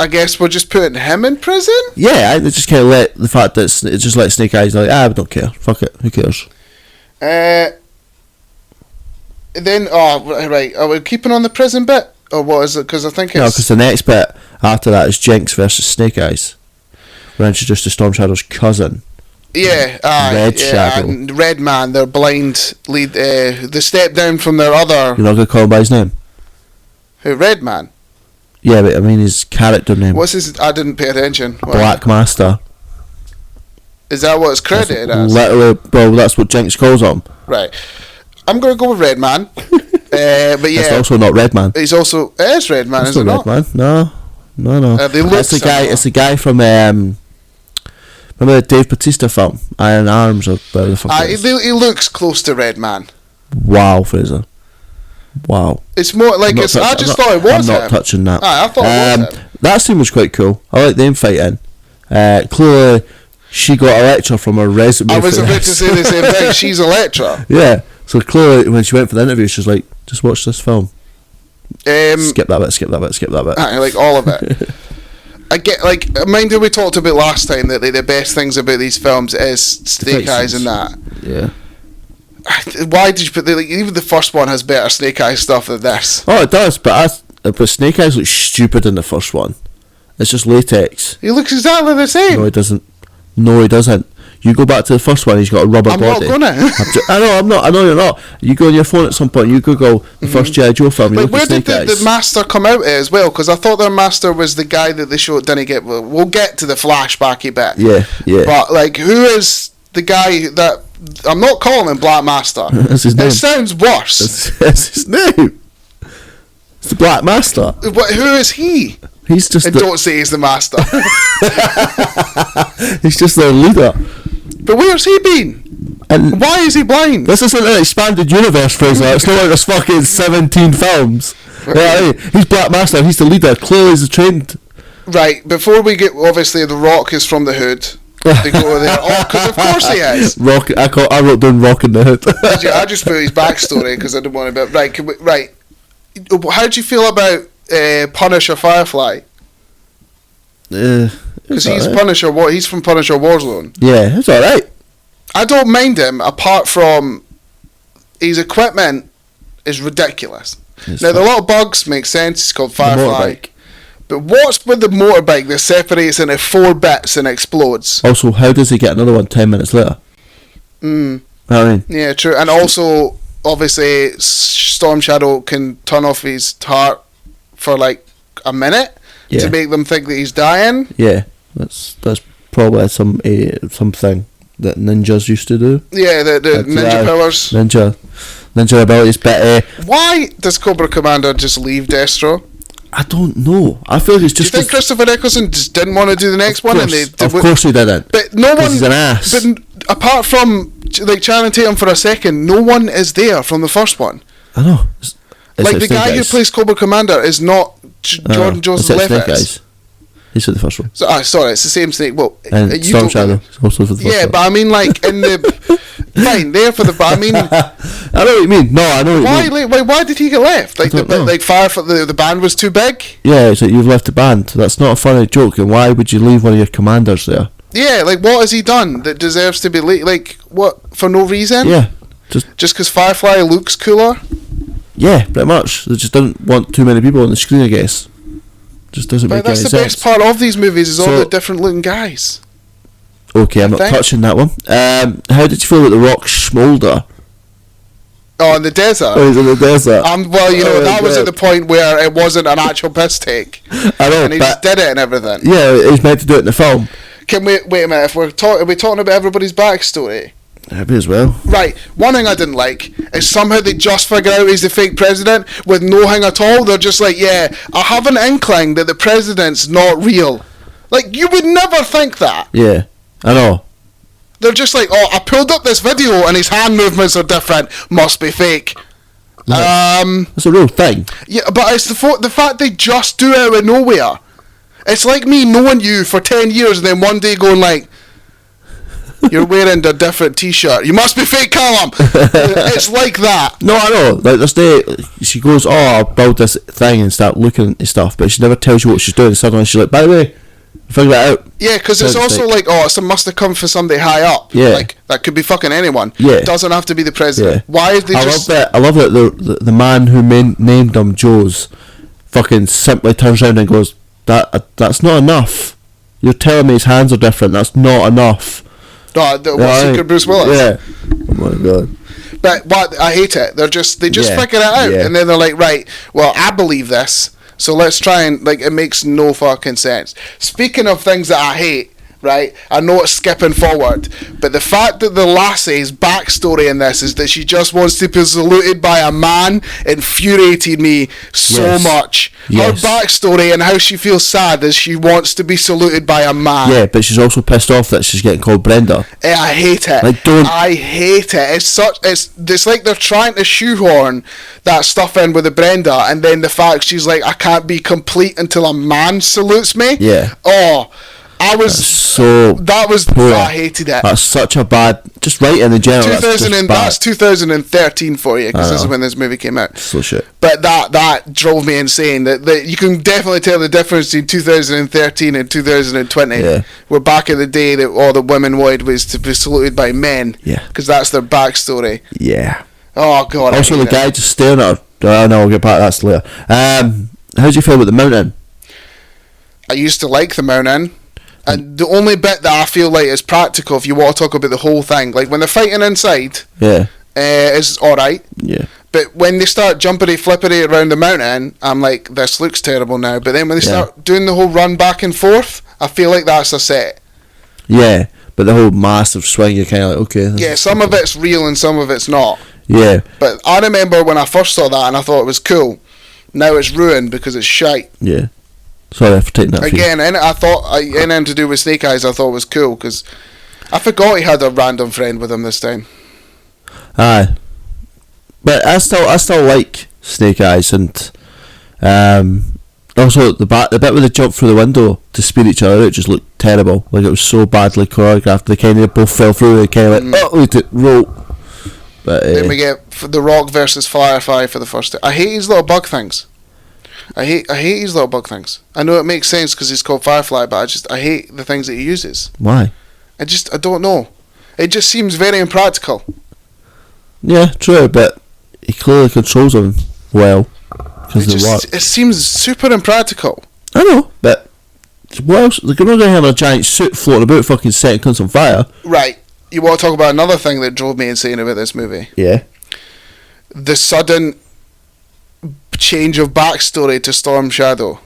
I guess we're just putting him in prison? Yeah, I just kind of let the fact that it's just like Snake Eyes, like, I don't care. Fuck it. Who cares? Then, right. Are we keeping on the prison bit? Or what is it? Because I think it's... No, because the next bit after that is Jinx versus Snake Eyes. We're introduced to Storm Shadow's cousin. Yeah, Red Shadow. And Red Man, their blind lead. They step down from their other... You're not going to call him by his name? Who, Red Man? Yeah, but I mean his character name. What's his... I didn't pay attention. Black Master. Is that what it's credited as? Literally, well, that's what Jinx calls him. Right. I'm going to go with Red Man. But yeah, it's also not Redman. It is Redman, it's is it not? Redman. No. They look It's the guy from remember the Dave Bautista film, Iron Arms, or whatever the fuck it is? He looks close to Redman. Wow, Fraser. Wow. It's more like I just thought it was. I'm not touching that. I thought it was him. That scene was quite cool. I like them fighting. Clearly, she got Elektra from her resume. I was about to say the same thing. She's Elektra. Yeah. So clearly, when she went for the interview, she was like, "Just watch this film. Skip that bit. Skip that bit. Skip that bit." Like all of it. I get mind you, we talked about last time that the best things about these films is Snake Eyes and that. Yeah. Why did you put even the first one has better Snake Eyes stuff than this? Oh, it does, but Snake Eyes looks stupid in the first one. It's just latex. He looks exactly the same. No, he doesn't. You go back to the first one, he's got a rubber body. I'm not gonna. I know you're not. You go on your phone at some point, you Google the first G.I. Joe film, you look where at Snake did the master come out as well? Because I thought their master was the guy that they showed didn't get. We'll get to the flashbacky bit. Yeah. But who is the guy that... I'm not calling him Black Master. That's his name. It sounds worse. That's his name. It's the Black Master. But who is he? He's just... don't say he's the master. He's just their leader. But where's he been? And why is he blind? This isn't an expanded universe, Fraser. It's not like there's fucking 17 films. Yeah, he's Black Master. He's the leader. Clearly he's trained. Right. Before we get... Obviously, The Rock is from the hood. They go there. Oh, because of course he is. Rock. I wrote down Rock in the Hood. I just put his backstory because I didn't want to. Right. How do you feel about Punisher Firefly? Because he's right. Punisher. He's from Punisher Warzone. Yeah, it's all right. I don't mind him apart from his equipment is ridiculous. Now the little bugs make sense. It's called Firefly. But what's with the motorbike that separates into 4 bits and explodes? Also, how does he get another one 10 minutes later? I mean, yeah, true. And also, obviously, Storm Shadow can turn off his heart for like a minute to make them think that he's dying. Yeah, that's probably something that ninjas used to do. Yeah, the ninja powers. Ninja abilities. But why does Cobra Commander just leave Destro? I don't know. I feel like it's just... Do you think Christopher Eccleston just didn't want to do the next one? Of course he didn't. But no one... he's an ass. But apart from Channing Tatum for a second, no one is there from the first one. I know. The guy who plays Cobra Commander is not Jordan Joseph Levitt. He's for the first one. Sorry, it's the same snake. Well, and Storm Shadow also for the first one. But I mean, in the... Fine, there for the... But I mean... I know what you mean. No, I know what you mean. Why did he get left? The band was too big? Yeah, it's like you've left the band. That's not a funny joke. And why would you leave one of your commanders there? Yeah, what has he done that deserves to be what, for no reason? Yeah. Just because Firefly looks cooler? Yeah, pretty much. They just don't want too many people on the screen, I guess. Just doesn't make any sense. That's the best part of these movies is all the different looking guys. Okay, I'm not touching that one. How did you feel about the Rock's smolder? Oh, in the desert? Oh, he's in the desert. That was at the point where it wasn't an actual piss take. I know, and he just did it and everything. Yeah, he's meant to do it in the film. Can we wait a minute? Are we talking about everybody's backstory? Maybe as well. Right. One thing I didn't like is somehow they just figure out he's the fake president with no thing at all. They're just like, yeah, I have an inkling that the president's not real. You would never think that. Yeah, I know. They're just like, oh, I pulled up this video and his hand movements are different. Must be fake. It's a real thing. Yeah, but it's the fact they just do it out of nowhere. It's like me knowing you for 10 years and then one day going you're wearing a different t-shirt. You must be fake, Callum. It's like that. No, I know. This day, she goes, oh, I'll build this thing and start looking at stuff, but she never tells you what she's doing. Suddenly she's like, by the way, figure that out. Yeah, because it's also it must have come for somebody high up. Yeah. That could be fucking anyone. Yeah. It doesn't have to be the president. Yeah. Why is they I love that the man who named him Joe's fucking simply turns around and goes, that's not enough. You're telling me his hands are different. That's not enough. No, Bruce Willis. Yeah. Oh my god. But I hate it. They just figure it out, and then they're like, right, well, I believe this, so let's try and it makes no fucking sense. Speaking of things that I hate, right? I know it's skipping forward, but the fact that the lassie's backstory in this is that she just wants to be saluted by a man infuriated me so much. Her backstory and how she feels sad is she wants to be saluted by a man. Yeah, but she's also pissed off that she's getting called Brenda. I hate it. I hate it. It's like they're trying to shoehorn that stuff in with the Brenda, and then the fact she's like, I can't be complete until a man salutes me. Yeah. Oh, I hated it. That's such a bad, just writing in general. That's 2013 for you, because this is when this movie came out. So shit. But that drove me insane. That you can definitely tell the difference between 2013 and 2020. Yeah. Where back in the day, that all the women wanted was to be saluted by men. Yeah. Because that's their backstory. Yeah. Oh god. Also, the guy just staring at her. Oh no, we'll get back to that later. How do you feel about the mountain? I used to like the mountain. And the only bit that I feel like is practical, if you want to talk about the whole thing, like when they're fighting inside, is alright. Yeah. But when they start jumpity flippery around the mountain, I'm like, this looks terrible now. But then when they start doing the whole run back and forth, I feel like that's a set. Yeah, but the whole massive swing, you're kind of like, okay. Yeah, some of it's real and some of it's not. Yeah. But I remember when I first saw that and I thought it was cool. Now it's ruined because it's shite. Yeah. Sorry for taking that. Again, and I thought anything to do with Snake Eyes, I thought was cool because I forgot he had a random friend with him this time. Aye, but I still like Snake Eyes, and also the bit where they jump through the window to speed each other out just looked terrible. Like it was so badly choreographed. They kind of both fell through. They kind of we took rope. But then we get The Rock versus Firefly for the first time. I hate his little bug things. I hate his little bug things. I know it makes sense because he's called Firefly, but I hate the things that he uses. Why? I don't know. It just seems very impractical. Yeah, true, but he clearly controls them well because they work. It seems super impractical. I know, but what else? They're not going to have a giant suit floating about, fucking setting cunts on fire. Right. You want to talk about another thing that drove me insane about this movie? Yeah. The sudden change of backstory to Storm Shadow.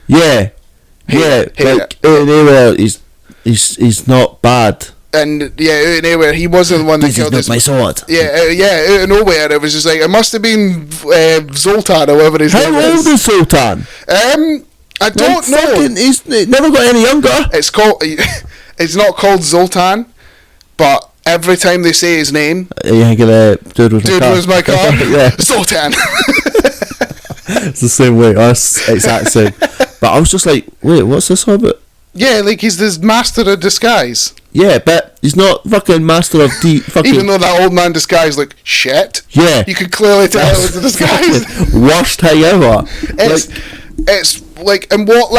Yeah, like anywhere he's not bad. And out of nowhere, he wasn't the one that killed my sword. Out of nowhere, it was just like it must have been Zoltan or whatever his name is. How old is Zoltan? I don't know. He's never got any younger. It's called. It's not called Zoltan, but every time they say his name, you get dude was my car. Yeah. Zoltan. It's the same way. That's exact same. But I was just like, wait, what's this all about? Yeah, like he's this master of disguise. Yeah, but he's not fucking master of fucking. Even though that old man disguise looked shit. Yeah, you could clearly tell it was a disguise. Worst thing ever. It's like in what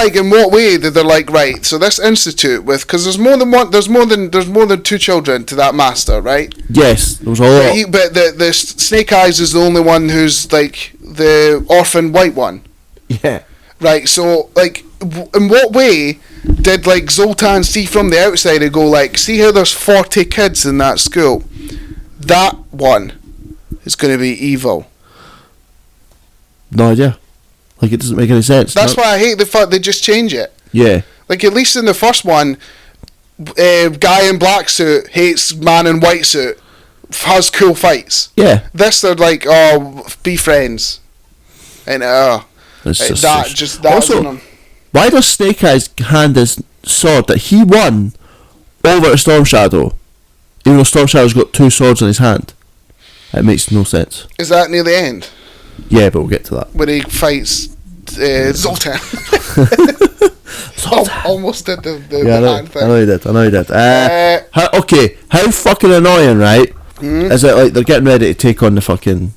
way that they're like, right, so this institute because there's more than two children to that master, right? Yes, there was a lot. But the Snake Eyes is the only one who's like the orphan white one. Yeah. Right, so like in what way did like Zoltan see from the outside and go like, see how there's 40 kids in that school? That one is going to be evil. No idea. Like, it doesn't make any sense. That's why I hate the fact they just change it. Yeah. Like, at least in the first one, guy in black suit hates man in white suit, has cool fights. Yeah. This, they're like, oh, be friends. And, also, why does Snake Eyes hand his sword that he won over to Storm Shadow, even though Storm Shadow's got two swords in his hand? It makes no sense. Is that near the end? Yeah, but we'll get to that. When he fights Zoltan. Almost did the hand thing. I know you did. How fucking annoying, right? Is it like they're getting ready to take on the fucking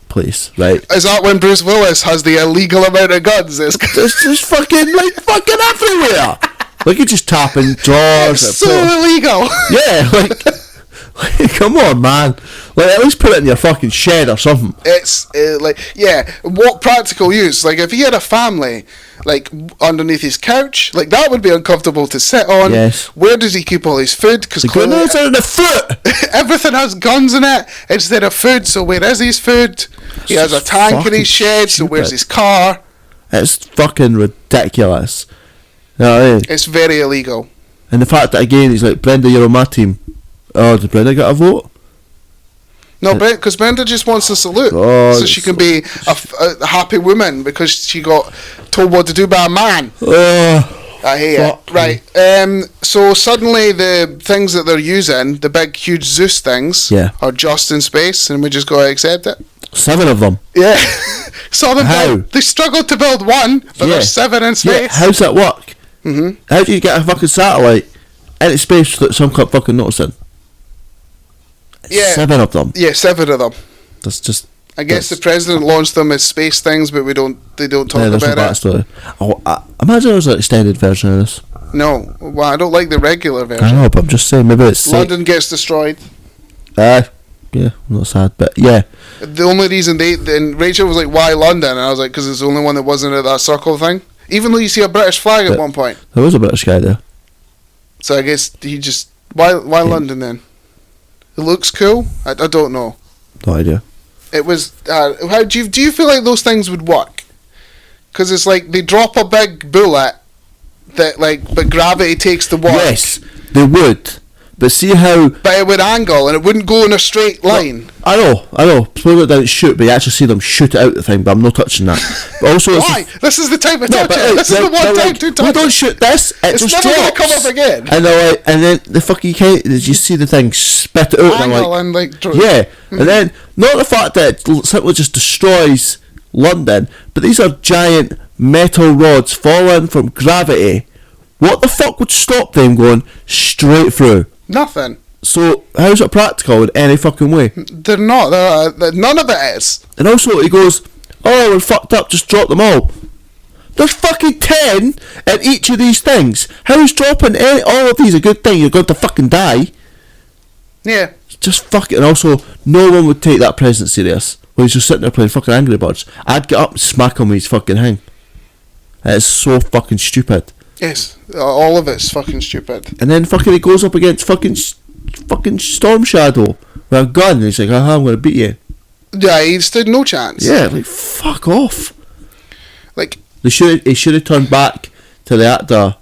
place, right? Is that when Bruce Willis has the illegal amount of guns? It's just fucking everywhere. Like he's just tapping drawers. It's so illegal. Yeah, like come on, man. Like, at least put it in your fucking shed or something. It's what practical use? Like, if he had a family, like, underneath his couch, like, that would be uncomfortable to sit on. Yes. Where does he keep all his food? Because the grenades are in the foot! Everything has guns in it instead of food, so where is his food? He has a tank in his shed, so where's his car? It's fucking ridiculous. You know what I mean? It's very illegal. And the fact that, again, he's like, Brenda, you're on my team. Oh, did Brenda get a vote? No, because Brenda just wants a salute. So she can be a happy woman because she got told what to do by a man. I hate it. Right. So suddenly the things that they're using, the big, huge Zeus things, are just in space, and we just got to accept it. 7 of them. Yeah. So they struggled to build one, but there's 7 in space. Yeah. How's that work? Mm-hmm. How do you get a fucking satellite into space that some cunt fucking noticing? Yeah. 7 of them. Yeah, 7 of them. That's just... I guess the president launched them as space things, but they don't talk about it. Story. Imagine there's an extended version of this. No, well, I don't like the regular version. I know, but I'm just saying, maybe it's... London gets destroyed. Yeah, I'm not sad, but yeah. The only reason then Rachel was like, why London? And I was like, because it's the only one that wasn't at that circle thing. Even though you see a British flag at one point. There was a British guy there. So I guess he just... Why London then? It looks cool? I don't know. No idea. It was... how do you feel like those things would work? Because it's like they drop a big bullet that but gravity takes the work. Yes, they would. But see how... But it would angle and it wouldn't go in a straight line. No, I know. Suppose it doesn't shoot, but you actually see them shoot it out the thing, but I'm not touching that. But also... Why? This is the time to touch it. This is the one time to touch it. We don't shoot this, it just never drops. Going to come up again. And they're like, and then the fucking you see the thing spit it out. Angle and yeah. And then, not the fact that it simply just destroys London, but these are giant metal rods falling from gravity. What the fuck would stop them going straight through? Nothing. So, how's it practical in any fucking way? They're not. None of it is. And also, he goes, oh, we're fucked up, just drop them all. There's fucking 10 in each of these things. How is dropping all of these a good thing? You're going to fucking die. Yeah. Just fuck it. And also, no one would take that president serious. When he's just sitting there playing fucking Angry Birds. I'd get up and smack him with his fucking thing. It's so fucking stupid. Yes, all of it's fucking stupid. And then fucking he goes up against fucking Storm Shadow with a gun, and he's like, I'm going to beat you. Yeah, he stood no chance. Yeah, like, fuck off. Like, he should have turned back to the actor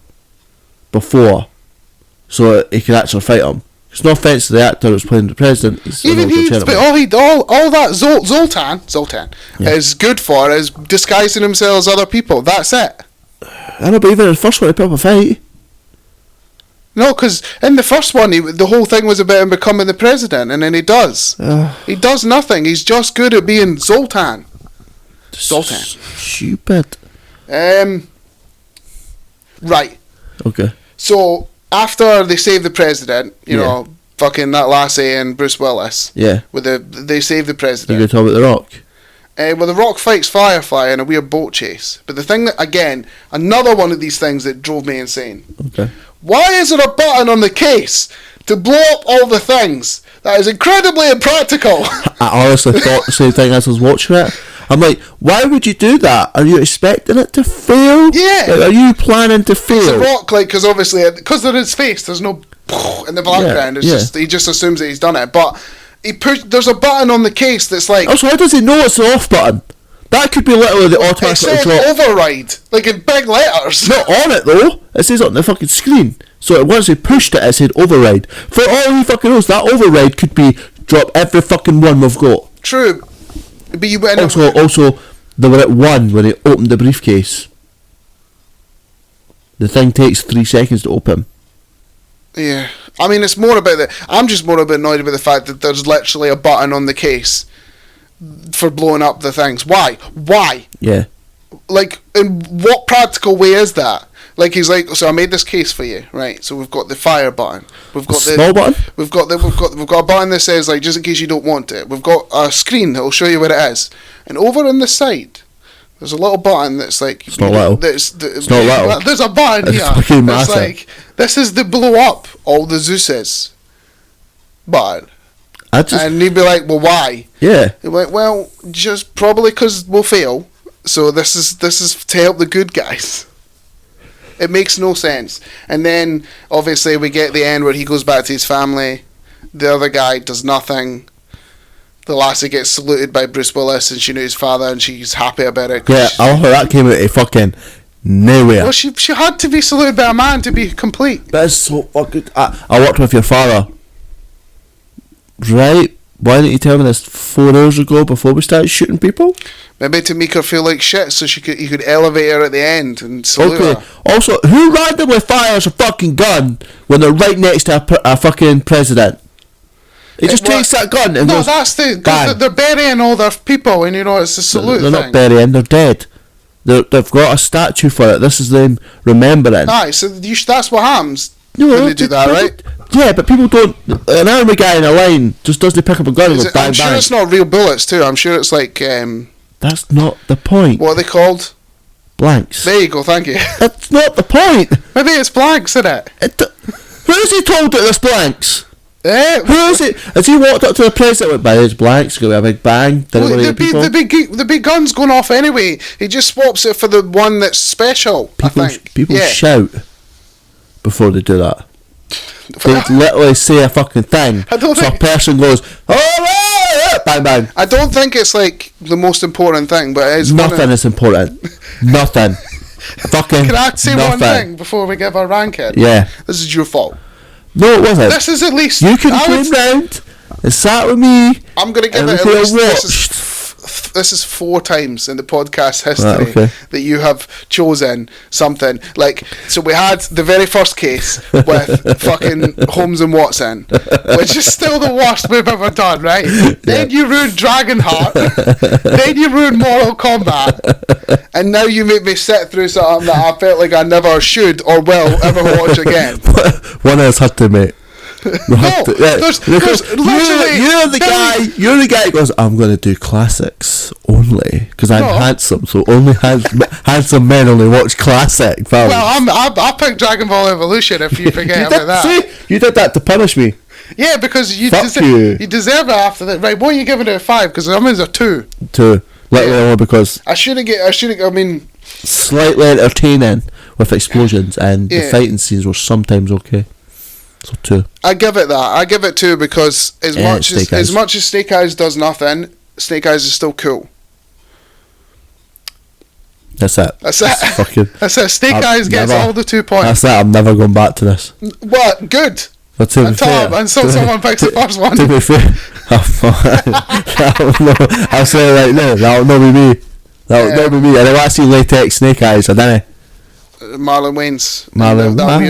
before, so he could actually fight him. It's no offence to the actor who's playing the president. Even but all that Zoltan is good for is disguising himself as other people. That's it. I know, but even in the first one, he put up a fight. No, because in the first one, the whole thing was about him becoming the president, and then he does. He does nothing. He's just good at being Zoltan. Stupid. Right. Okay. So, after they save the president, you know, fucking that lassie and Bruce Willis. Yeah. They save the president. You going to talk about The Rock? Well, The Rock fights Firefly in a weird boat chase. But the thing that, again, another one of these things that drove me insane. Okay. Why is there a button on the case to blow up all the things? That is incredibly impractical. I honestly thought the same thing as I was watching it. I'm like, why would you do that? Are you expecting it to fail? Yeah. Like, are you planning to fail? It's a Rock, because obviously, because they're in space, there's no in the background. He just assumes that he's done it. But there's a button on the case that's like... Also, how does he know it's the off button? That could be literally the automatic drop. It said override, like in big letters. Not on it though. It says on the fucking screen. So once he pushed it, it said override. For all he fucking knows, that override could be drop every fucking one we've got. True. But you went also, they were at 1 when he opened the briefcase. The thing takes 3 seconds to open. Yeah. I mean, it's more about I'm just more annoyed about the fact that there's literally a button on the case for blowing up the things. Why? Yeah. Like, in what practical way is that? Like, he's like, so I made this case for you, right? So we've got the fire button. We've got the small button. We've got a button that says, like, just in case you don't want it. We've got a screen that will show you where it is. And over on the side, there's a little button that's like... It's not little. It's not little. There's a button here. It's fucking massive. Like, this is the blow up all the Zeuses button. And he'd be like, well, why? Yeah. He'd be like, well, just probably because we'll fail. So this is to help the good guys. It makes no sense. And then, obviously, we get the end where he goes back to his family. The other guy does nothing. The lassie gets saluted by Bruce Willis, and she knew his father, and she's happy about it. Yeah, I love how that came out of fucking Nowhere. Well, she had to be saluted by a man to be complete. That is so fucking... I worked with your father. Right? Why didn't you tell me this 4 hours ago before we started shooting people? Maybe to make her feel like shit, so you could elevate her at the end and salute her. Also, who randomly fires a fucking gun when they're right next to a fucking president? He just takes that gun and goes... No, that's they're burying all their people, and it's a salute thing. They're not burying, they're dead. They've got a statue for it. This is them remembering. Aye, so that's what happens when they do that, right? Yeah, but people don't... An army guy in a line just doesn't pick up a gun and go bang, I'm sure it's not real bullets, too. I'm sure it's like... That's not the point. What are they called? Blanks. There you go, thank you. That's not the point. Maybe it's blanks, isn't it? Who's he told that there's blanks? Who is it? Has he walked up to the president and went, by those blanks, going to be a big bang? The big gun's going off anyway. He just swaps it for the one that's special, I think. People shout before they do that. They literally say a fucking thing. So a person goes, oh, bang, bang. I don't think it's like the most important thing, but it's nothing is important. Nothing. Fucking Can I say nothing. one thing before we give our ranking? Yeah. This is your fault. No, it wasn't. This is at least... You could came round and sat with me. I'm going to give it at least... This is 4 times in the podcast history that you have chosen something. Like, so we had the very first case with fucking Holmes and Watson, which is still the worst we've ever done, right? Yeah. Then you ruined Dragonheart. Then you ruined Mortal Kombat. And now you make me sit through something that I felt like I never should or will ever watch again. One else had to, mate. There's literally... You're the guy who goes, I'm going to do classics only, because I'm handsome, so only handsome men only watch classic films. Well, I picked Dragon Ball Evolution if you forget about that. See, you did that to punish me. Yeah, because you deserve it after that. Right, what are you giving it a 5? Because I'm in a 2. 2. Literally because... I mean... Slightly entertaining with explosions, and the fighting scenes were sometimes okay. So 2. I give it that. I give it 2 because as much as Snake Eyes does nothing, Snake Eyes is still cool. That's it. That's it. Snake Eyes gets all the 2 points. That's it. I'm never going back to this. What? Good. But to be fair, until someone picks the first one. To be fair, I'll say right now, that'll not be me. That'll be me. And if I see latex Snake Eyes, I don't know. Marlon Wayne's.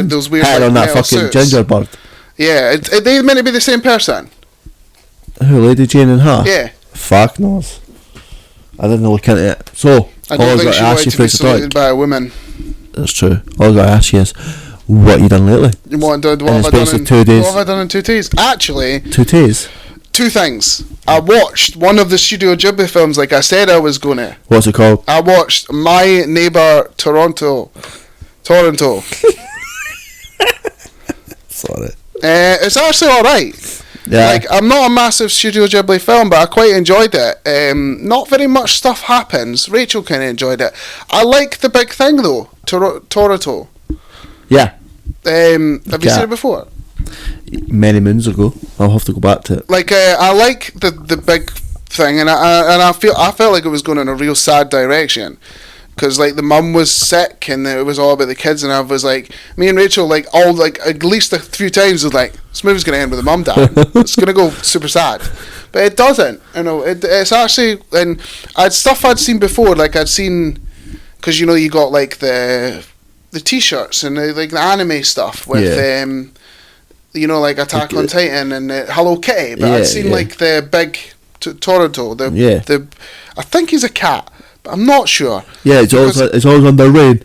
Those weird head on that fucking suits. Ginger bird. Yeah, are they meant to be the same person? Who, Lady Jane and her? Yeah. Fuck knows. I didn't look into it. So, I don't think she wanted to be saluted by a woman. That's true. All I got to ask you is, what you done lately? What have I done in 2 days? Actually... 2 days? 2 things. I watched one of the Studio Ghibli films like I said I was going to. What's it called? I watched My Neighbor Toronto. Sorry. It's actually alright. Yeah. Like, I'm not a massive Studio Ghibli film, but I quite enjoyed it. Not very much stuff happens. Rachel kind of enjoyed it. I like the big thing though. Toronto. Yeah. Have you seen it before? Many moons ago. I'll have to go back to it. Like, I like the big thing, and I felt like it was going in a real sad direction, because like the mum was sick, and it was all about the kids, and I was like, me and Rachel at least a few times was like, this movie's going to end with the mum dying. It's going to go super sad, but it doesn't. You know, it's actually, and stuff I'd seen before, like I'd seen, because you got like the t-shirts and like the anime stuff with like Attack on Titan and Hello Kitty, but I'd seen like the big Toronto. I think he's a cat, but I'm not sure. Yeah, it's always under rain.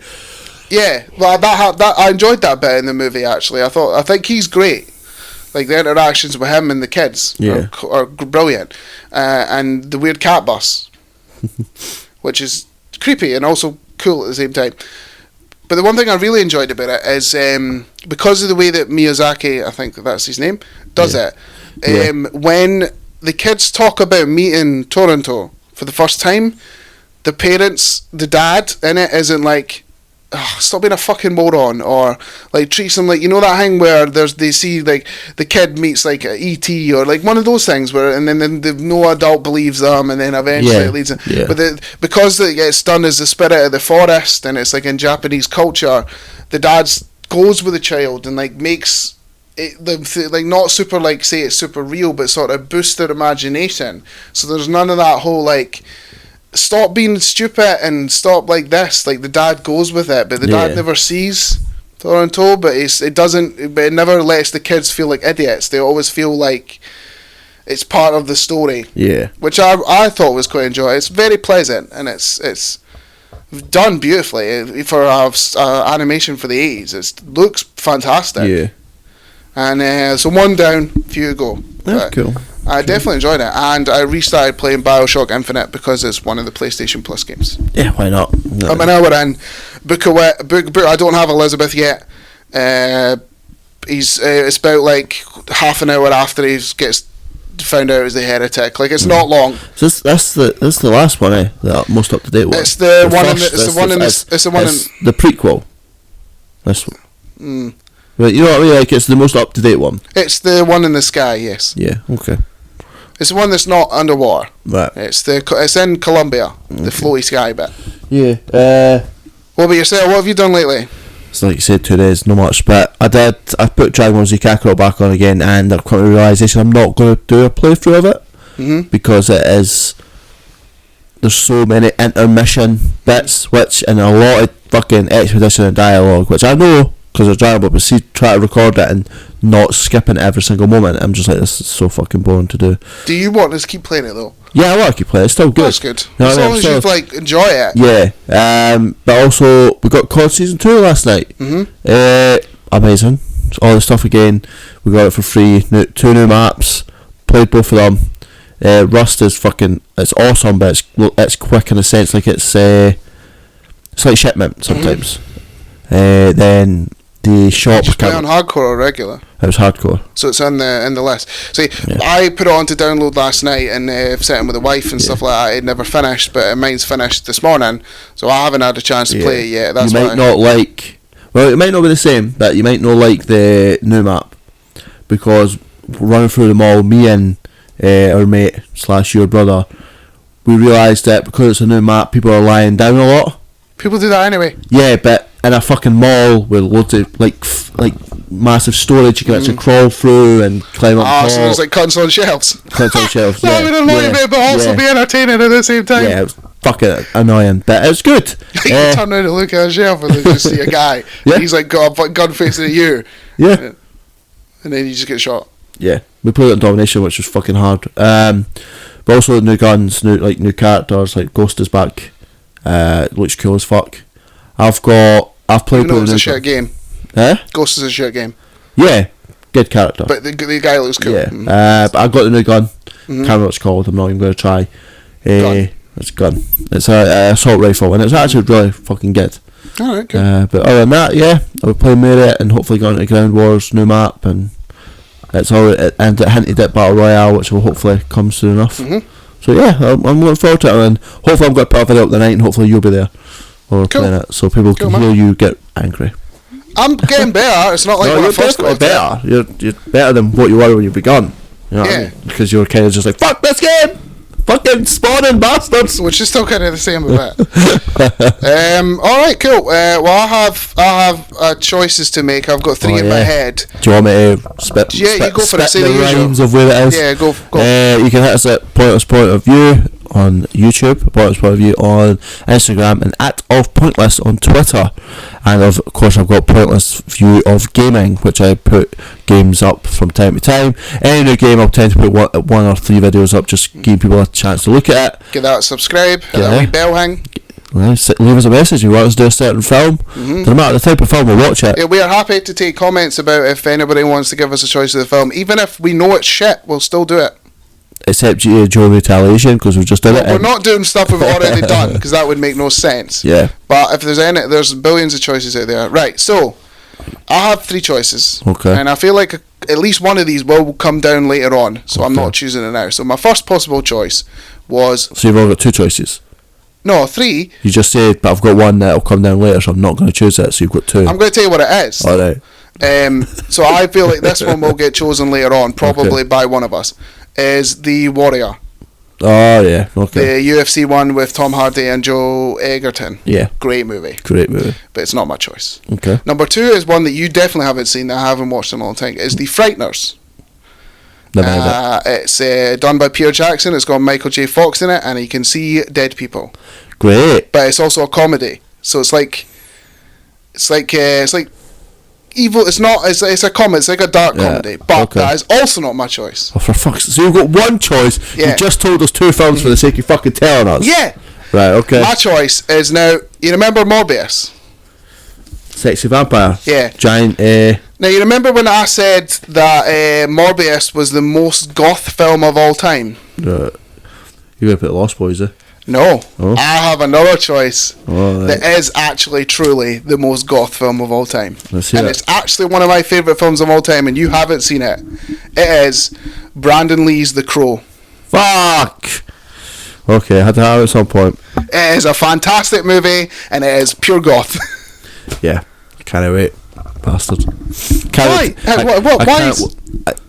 Yeah, well, that I enjoyed that bit in the movie. Actually, I think he's great. Like the interactions with him and the kids are brilliant, and the weird cat bus, which is creepy and also cool at the same time. But the one thing I really enjoyed about it is because of the way that Miyazaki, I think that's his name, does it. When the kids talk about meeting Toronto for the first time, the parents, the dad in it isn't like, stop being a fucking moron, or like treats them like, you know that thing where they see like the kid meets like a ET or like one of those things where and then no adult believes them, and then eventually it leads them. Yeah. But because it gets done as the spirit of the forest, and it's like in Japanese culture, the dad goes with the child and like makes it like not super like say it's super real, but sort of boost their imagination. So there's none of that whole like stop being stupid and stop like this. Like the dad goes with it, but the dad never sees. So I'm told, but it never lets the kids feel like idiots. They always feel like it's part of the story. Yeah, which I thought was quite enjoyable. It's very pleasant, and it's done beautifully for animation for the 80s. It looks fantastic. Yeah. And so one down, few to go. That's cool. I definitely enjoyed it, and I restarted playing BioShock Infinite because it's one of the PlayStation Plus games. Yeah, why not? No. I'm an hour in. Book. I don't have Elizabeth yet. It's about like half an hour after he gets found out as the heretic. Like it's not long. So that's the last one, eh? The most up to date one. It's the prequel. This one. Right, you know what I mean? Like it's the most up to date one. It's the one in the sky. Yes. Yeah. Okay. It's the one that's not underwater. Right. It's in Colombia, the floaty sky bit. Yeah. What about yourself? What have you done lately? So like you said, 2 days, no much. But I put Dragon Ball Z Kakarot back on again, and I've come to the realisation I'm not going to do a playthrough of it because there's so many intermission bits, which and a lot of fucking expedition and dialogue, which I know. Because it's Dragon Ball, but try to record it and not skipping every single moment. I'm just like, this is so fucking boring to do. Do you want us to keep playing it though? Yeah, I want to keep playing it. It's still good. That's good. You know as long as you like enjoy it. Yeah. But also we got COD Season 2 last night. Amazing. All the stuff again. We got it for free. 2 new maps. Played both of them. Rust is fucking. It's awesome, but it's quick in a sense. Like it's like shipment sometimes. Then the shop. Did you play on hardcore or regular? It was hardcore. So it's in the list. See, I put it on to download last night and set it with the wife and stuff like that. It never finished, but mine's finished this morning, so I haven't had a chance to play it yet. That's you might not like. Well, it might not be the same, but you might not like the new map because running through them all, me and our mate / your brother, we realised that because it's a new map, people are lying down a lot. People do that anyway. Yeah, but in a fucking mall with loads of like massive storage, you can actually crawl through and climb up. So there's like cunts on shelves. Cunts on shelves. That would annoy me, but also be entertaining at the same time. Yeah, it was fucking annoying, but it was good. You turn around and look at a shelf and then you see a guy. And he's like got a gun facing at you. Yeah. And then you just get shot. Yeah, we played it on Domination, which was fucking hard. But also new guns, new characters, like Ghost is back. Looks cool as fuck. I've played. It's a shit game. Ghost is a shit game. Yeah, good character. But the guy looks cool. Yeah. But I got the new gun. Can't remember what it's called. I'm not even going to try. It's a gun. It's a assault rifle, and it's actually really fucking good. Alright, good. But other than that, yeah, I'll be playing Merit and hopefully going to Ground Wars new map, and and it hinted at Battle Royale, which will hopefully come soon enough. So yeah, I'm looking forward to it, and hopefully I'm going to put a video up tonight, and hopefully you'll be there or playing it, so people can hear you get angry. I'm getting better. It's not like when I first got better. You're better than what you were when you begun. You know what I mean? Because you were kind of just like, fuck this game, fucking spawning bastards. Which is still kind of the same a bit. All right, cool. Well, I have choices to make. I've got 3 in my head. Do you want me to spit? Yeah, you go for it. Say the rhymes of where it is. Yeah, go. You can hit us at Pointless Point of View on YouTube, Pointless Point of View on Instagram, and at of Pointless on Twitter. And of course I've got Pointless View of Gaming, which I put games up from time to time. Any new game I'll tend to put 1 or 3 videos up, just giving people a chance to look at it. Get that subscribe, hit that wee bell hang. Leave us a message if you want us to do a certain film. Doesn't matter the type of film, we'll watch it. Yeah, we are happy to take comments about if anybody wants to give us a choice of the film. Even if we know it's shit, we'll still do it. Except Joe Retaliation, because we've just done it. We're not doing stuff we've already done, because that would make no sense. Yeah. But if there's billions of choices out there. Right, so I have 3 choices. Okay. And I feel like at least one of these will come down later on, so I'm not choosing it now. So my first possible choice was... So you've only got 2 choices? No, 3. You just said, but I've got one that'll come down later, so I'm not going to choose it. So you've got 2. I'm going to tell you what it is. All right. So I feel like this one will get chosen later on, probably by one of us. Is The Warrior. Oh yeah, okay. The UFC one with Tom Hardy and Joe Egerton. Yeah. Great movie. But it's not my choice. Okay. Number 2 is one that you definitely haven't seen, that I haven't watched in a long time. Is The Frighteners. Never heard it. It's done by Peter Jackson. It's got Michael J. Fox in it, and you can see dead people. Great. But it's also a comedy, so it's like evil. It's not. It's a comedy. It's like a dark comedy. But that is also not my choice. Oh, for fuck's sake! So you've got one choice. Yeah. You just told us 2 films for the sake of fucking telling us. Yeah. Right. Okay. My choice is now. You remember Morbius? Sexy vampire. Yeah. Giant. Now you remember when I said that Morbius was the most goth film of all time? You're gonna put Lost Boys there. No, Oh. I have another choice Oh, right. that is actually truly the most goth film of all time. Let's hear And it. it's actually one of my favourite films of all time, and you haven't seen it. It is Brandon Lee's The Crow. Fuck. Okay, I had to have it at some point. It is a fantastic movie, and it is pure goth. Yeah. Can't wait, bastard. Why? Why?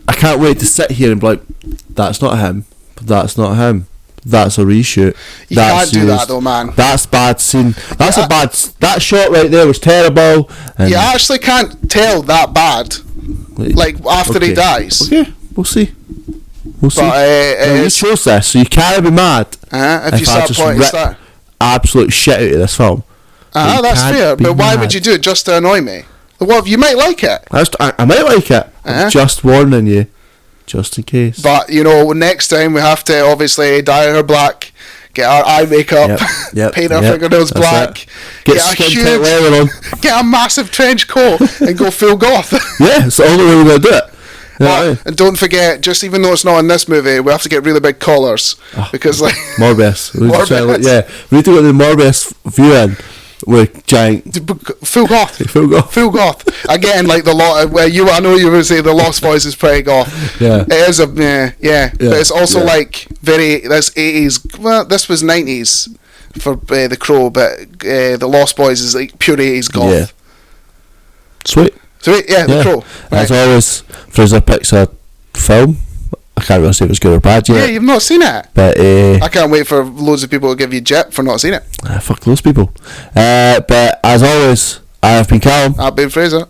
I can't wait to sit here and be like, that's not him. That's not him. That's a reshoot. You can't do that though, man. That's bad scene. That's a bad. That shot right there was terrible. And You actually can't tell that bad. Like after he dies. Okay, we'll see. We'll see. But You chose this, so you can't be mad. If you start pointing that. Absolute shit out of this film. That's fair. But why would you do it just to annoy me? What? You might like it. I might like it. I'm just warning you. Just in case. But, next time we have to obviously dye her black, get our eye makeup, paint our fingernails black, get skin tight leather on, get a massive trench coat and go full goth. Yeah, it's the only way we're going to do it. You know what I mean? And don't forget, just even though it's not in this movie, we have to get really big collars. Because, like... Morbius. We need to Morbius. we need to go to the Morbius viewing with giant... Full goth. Full goth. Full goth. Again, like the lot where I know you would say the Lost Boys is pretty goth. Yeah. It is a but it's also like that's 80s. Well, this was 90s for The Crow, but the Lost Boys is like pure 80s goth. Yeah. Sweet. The Crow. As always, Fraser picks a film. I can't really say if it's good or bad yet. Yeah, you've not seen it. But I can't wait for loads of people to give you jip for not seeing it. Fuck those people. But as always, I have been Callum. I've been Fraser.